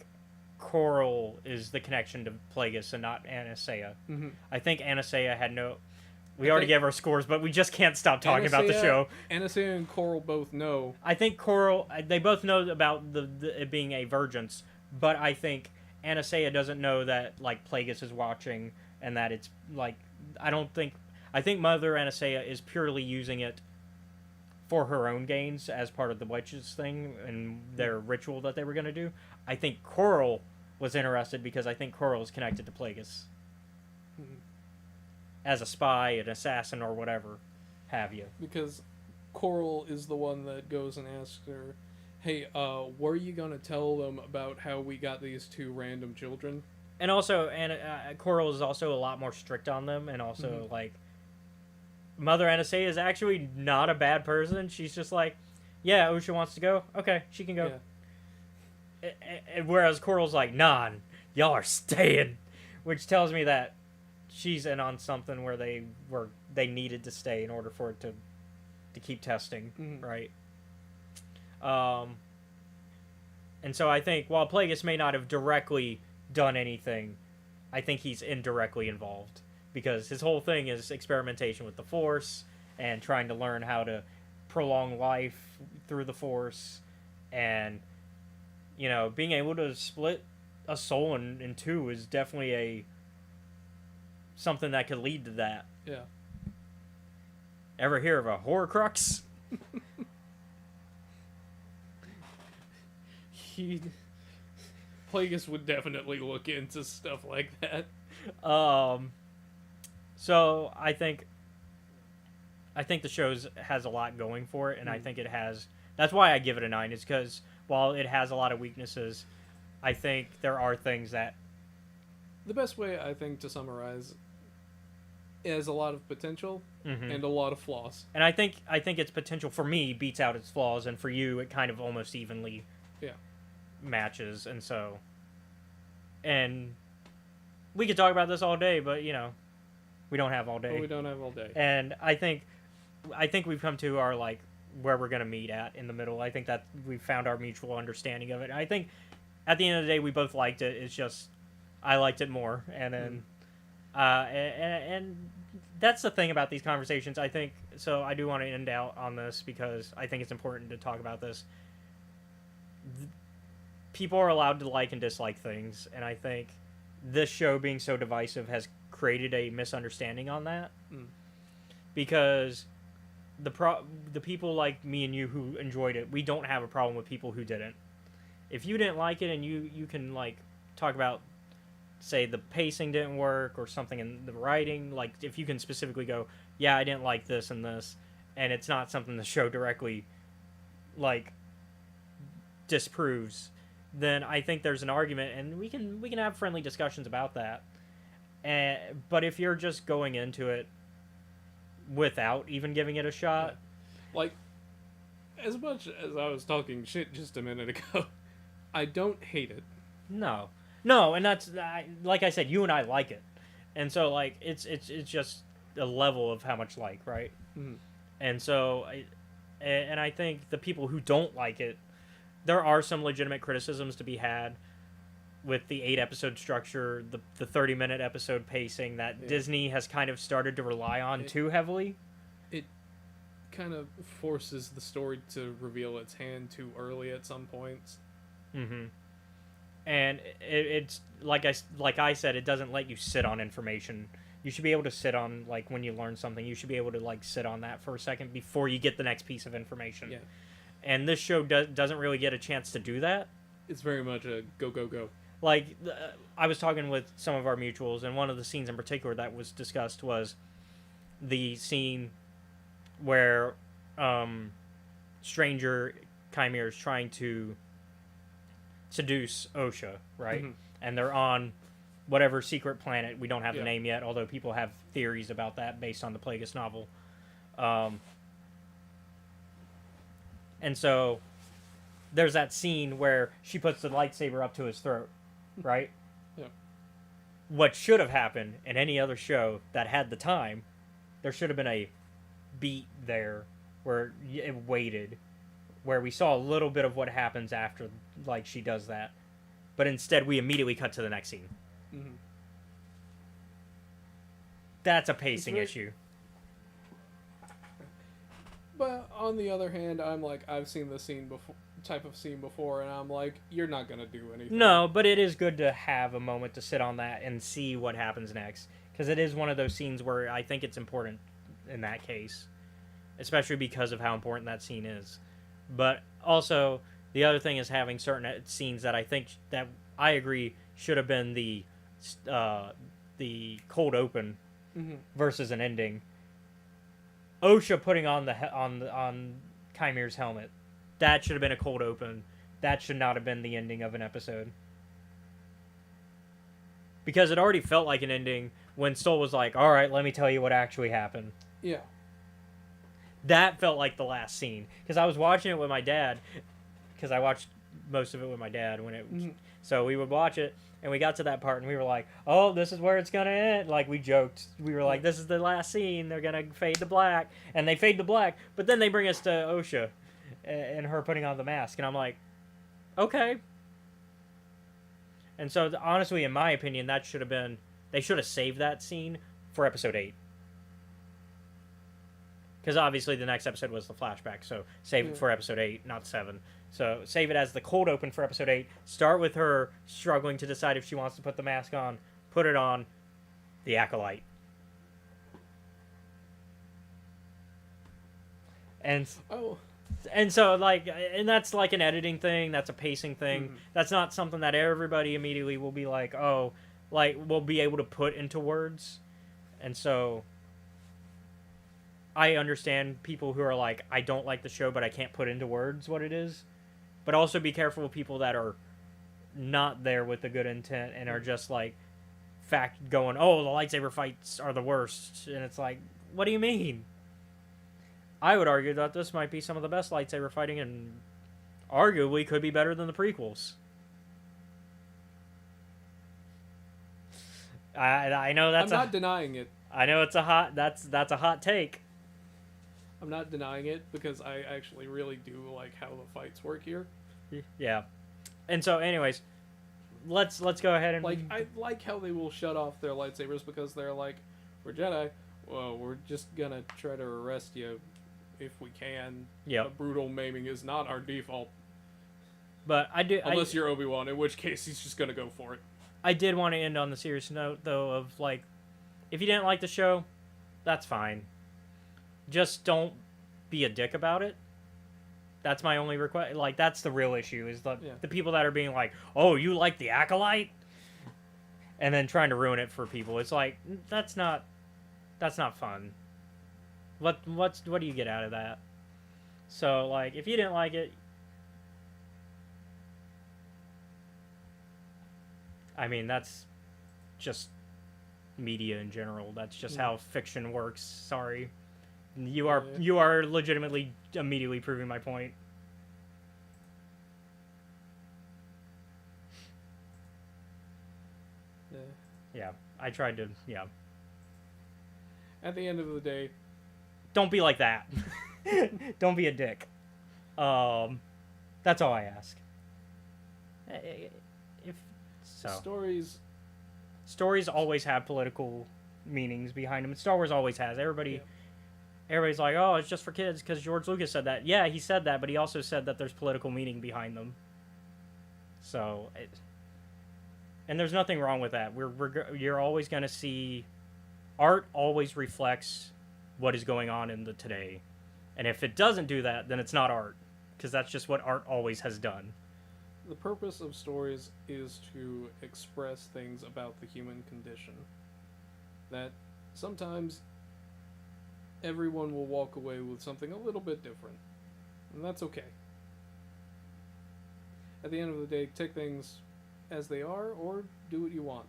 Coral is the connection to Plagueis and not Anastasia. Mm-hmm. I think Anastasia had no. We already gave our scores, but we just can't stop talking about the show. Anastasia and Coral both know. I think Coral, they both know about it being a Vergence, but I think Anastasia doesn't know that like Plagueis is watching and that it's like I think Mother Anastasia is purely using it for her own gains as part of the witches thing and their ritual that they were going to do. I think Coral was interested because I think Coral is connected to Plagueis. Mm-hmm. As a spy, an assassin, or whatever have you. Because Coral is the one that goes and asks her, hey, were you going to tell them about how we got these two random children? And also, Coral is also a lot more strict on them, and also, like, Mother Anastasia is actually not a bad person. She's just like, yeah, Usha wants to go? Okay, she can go. Yeah. Whereas Coral's like, nah, y'all are staying. Which tells me that she's in on something where they needed to stay in order for it to keep testing, right? And so I think while Plagueis may not have directly done anything, I think he's indirectly involved because his whole thing is experimentation with the Force and trying to learn how to prolong life through the Force, and being able to split a soul in two is definitely something that could lead to that. Yeah. Ever hear of a Horcrux? Plagueis would definitely look into stuff like that. So I think the show has a lot going for it, and I think it has. That's why I give it a 9. Is because while it has a lot of weaknesses, I think there are things that. The best way I think to summarize has a lot of potential and a lot of flaws. And I think its potential for me beats out its flaws, and for you it kind of almost evenly matches. And so, and we could talk about this all day, but we don't have all day. But we don't have all day. And I think we've come to our like where we're gonna meet at in the middle. I think that we've found our mutual understanding of it. And I think at the end of the day we both liked it. It's just I liked it more, and then. And that's the thing about these conversations, I think. So I do want to end out on this because I think it's important to talk about this. People are allowed to like and dislike things, and I think this show being so divisive has created a misunderstanding on that. Because the people like me and you who enjoyed it, we don't have a problem with people who didn't. If you didn't like it and you can like talk about say the pacing didn't work or something in the writing, like if you can specifically go, yeah, I didn't like this and this, and it's not something the show directly like disproves, then I think there's an argument, and we can have friendly discussions about that. But if you're just going into it without even giving it a shot, like as much as I was talking shit just a minute ago, I don't hate it. No, and that's like I said, you and I like it, and so like it's just a level of how much like, right? Mhm. And so, I think the people who don't like it, there are some legitimate criticisms to be had with the 8 episode structure, the 30-minute episode pacing that Yeah. Disney has kind of started to rely on It- too heavily. It kind of forces the story to reveal its hand too early at some points. Mm-hmm. And it's like I said, it doesn't let you sit on information. You should be able to sit on, like, when you learn something, you should be able to, like, sit on that for a second before you get the next piece of information. Yeah. And this show doesn't really get a chance to do that. It's very much a go, go, go. Like, I was talking with some of our mutuals, and one of the scenes in particular that was discussed was the scene where Stranger Chimera is trying to seduce Osha, right? Mhm. And they're on whatever secret planet. We don't have Yeah. the name yet, although people have theories about that based on the Plagueis novel. And so there's that scene where she puts the lightsaber up to his throat, right? Yeah. What should have happened in any other show that had the time, there should have been a beat there where it waited, where we saw a little bit of what happens after, like, she does that. But instead, we immediately cut to the next scene. Mm-hmm. That's a pacing very- issue. But on the other hand, I'm like, I've seen the type of scene before, and I'm like, you're not gonna do anything. No, but it is good to have a moment to sit on that and see what happens next. Because it is one of those scenes where I think it's important in that case. Especially because of how important that scene is. But also, the other thing is having certain scenes that I think, that I agree, should have been the cold open Mm-hmm. versus an ending. Osha putting on on Chimera's helmet, that should have been a cold open. That should not have been the ending of an episode. Because it already felt like an ending when Stoll was like, all right, let me tell you what actually happened. Yeah. That felt like the last scene. Because I was watching it with my dad. Because I watched most of it with my dad when it... Mm-hmm. So we would watch it, and we got to that part, and we were like, oh, this is where it's going to end. Like, we joked. We were like, this is the last scene. They're going to fade to black. And they fade to black. But then they bring us to Osha and her putting on the mask. And I'm like, okay. And so, honestly, in my opinion, that should have been... They should have saved that scene for episode 8. Because obviously the next episode was the flashback, so save it for episode 8, not 7. So save it as the cold open for episode 8. Start with her struggling to decide if she wants to put the mask on. Put it on. The Acolyte. And so, like, and that's like an editing thing. That's a pacing thing. Mm-hmm. That's not something that everybody immediately will be like, oh, like, will be able to put into words. And so... I understand people who are like, I don't like the show, but I can't put into words what it is. But also be careful with people that are not there with a good intent and are just like, going, oh, the lightsaber fights are the worst. And it's like, what do you mean? I would argue that this might be some of the best lightsaber fighting and arguably could be better than the prequels. I know that's I'm not denying it. I know it's that's a hot take. I'm not denying it because I actually really do like how the fights work here. Yeah. And so, anyways, let's go ahead and... Like, I like how they will shut off their lightsabers because they're like, we're Jedi, well, we're just gonna try to arrest you if we can. Yep. A brutal maiming is not our default. But Unless you're Obi-Wan, in which case he's just gonna go for it. I did want to end on the serious note, though, of, like, if you didn't like the show, that's fine. Just don't be a dick about it. That's my only request. Like, that's the real issue, is the people that are being like, oh, you like the Acolyte? And then trying to ruin it for people. It's like, that's not fun. What do you get out of that? So, like, if you didn't like it, I mean, that's just media in general. That's just how fiction works. Sorry. You are legitimately immediately proving my point. Yeah. Yeah, I tried to, yeah. At the end of the day, don't be like that. Don't be a dick. That's all I ask. If so, stories always have political meanings behind them. Star Wars always has. Everybody's like, oh, it's just for kids because George Lucas said that. Yeah, he said that, but he also said that there's political meaning behind them. So, and there's nothing wrong with that. You're always going to see, art always reflects what is going on in the today. And if it doesn't do that, then it's not art, because that's just what art always has done. The purpose of stories is to express things about the human condition. That sometimes everyone will walk away with something a little bit different. And that's okay. At the end of the day, take things as they are or do what you want.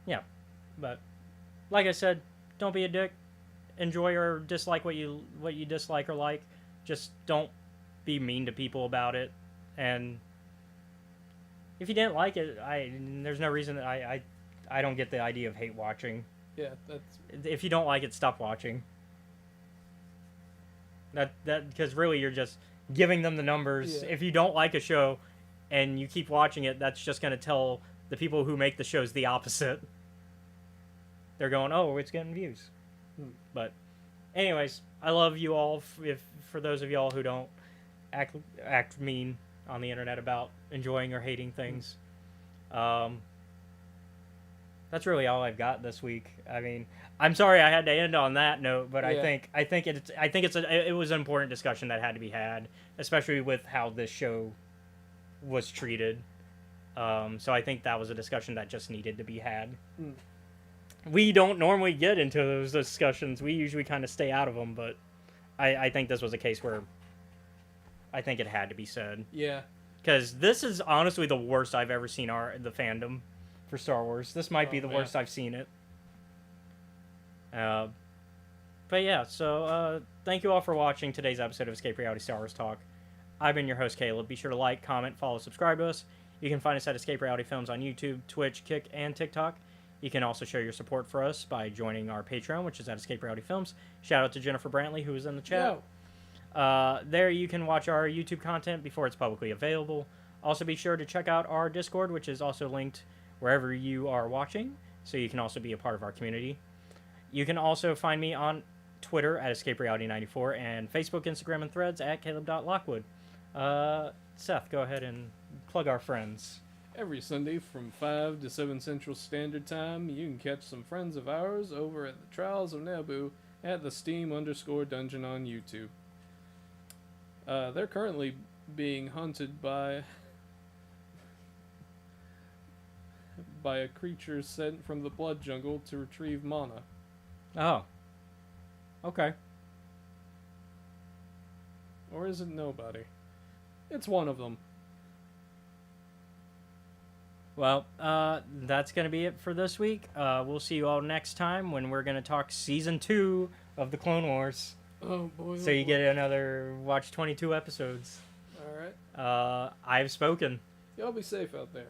Yeah. But like I said, don't be a dick. Enjoy or dislike what you dislike or like. Just don't be mean to people about it. And if you didn't like it, there's no reason I don't get the idea of hate watching. Yeah, that's... If you don't like it, stop watching. That because really you're just giving them the numbers. Yeah. If you don't like a show and you keep watching it, that's just going to tell the people who make the shows the opposite. They're going, oh, it's getting views. But anyways, I love you all. For those of y'all who don't act mean on the internet about enjoying or hating things, that's really all I've got this week. I mean, I'm sorry I had to end on that note, but yeah. I think it was an important discussion that had to be had, especially with how this show was treated. So I think that was a discussion that just needed to be had. We don't normally get into those discussions. We usually kind of stay out of them, but I think this was a case where I think it had to be said. Yeah. Because this is honestly the worst I've ever seen the fandom for Star Wars. This might be the worst I've seen it. But yeah, so thank you all for watching today's episode of Escape Reality Star Wars Talk. I've been your host, Caleb. Be sure to like, comment, follow, subscribe to us. You can find us at Escape Reality Films on YouTube, Twitch, Kick, and TikTok. You can also show your support for us by joining our Patreon, which is at Escape Reality Films. Shout out to Jennifer Brantley, who was in the chat. There you can watch our YouTube content before it's publicly available. Also be sure to check out our Discord, which is also linked wherever you are watching, so you can also be a part of our community. You can also find me on Twitter at EscapeReality94 and Facebook, Instagram, and Threads at Caleb.Lockwood. Seth, go ahead and plug our friends. Every Sunday from 5 to 7 Central Standard Time, you can catch some friends of ours over at the Trials of Naboo at the Steam_Dungeon on YouTube. They're currently being hunted by a creature sent from the Blood Jungle to retrieve mana. Oh. Okay. Or is it nobody? It's one of them. Well, that's going to be it for this week. We'll see you all next time when we're going to talk Season 2 of The Clone Wars. Oh, boy. So you get another watch 22 episodes. All right. I've spoken. Y'all be safe out there.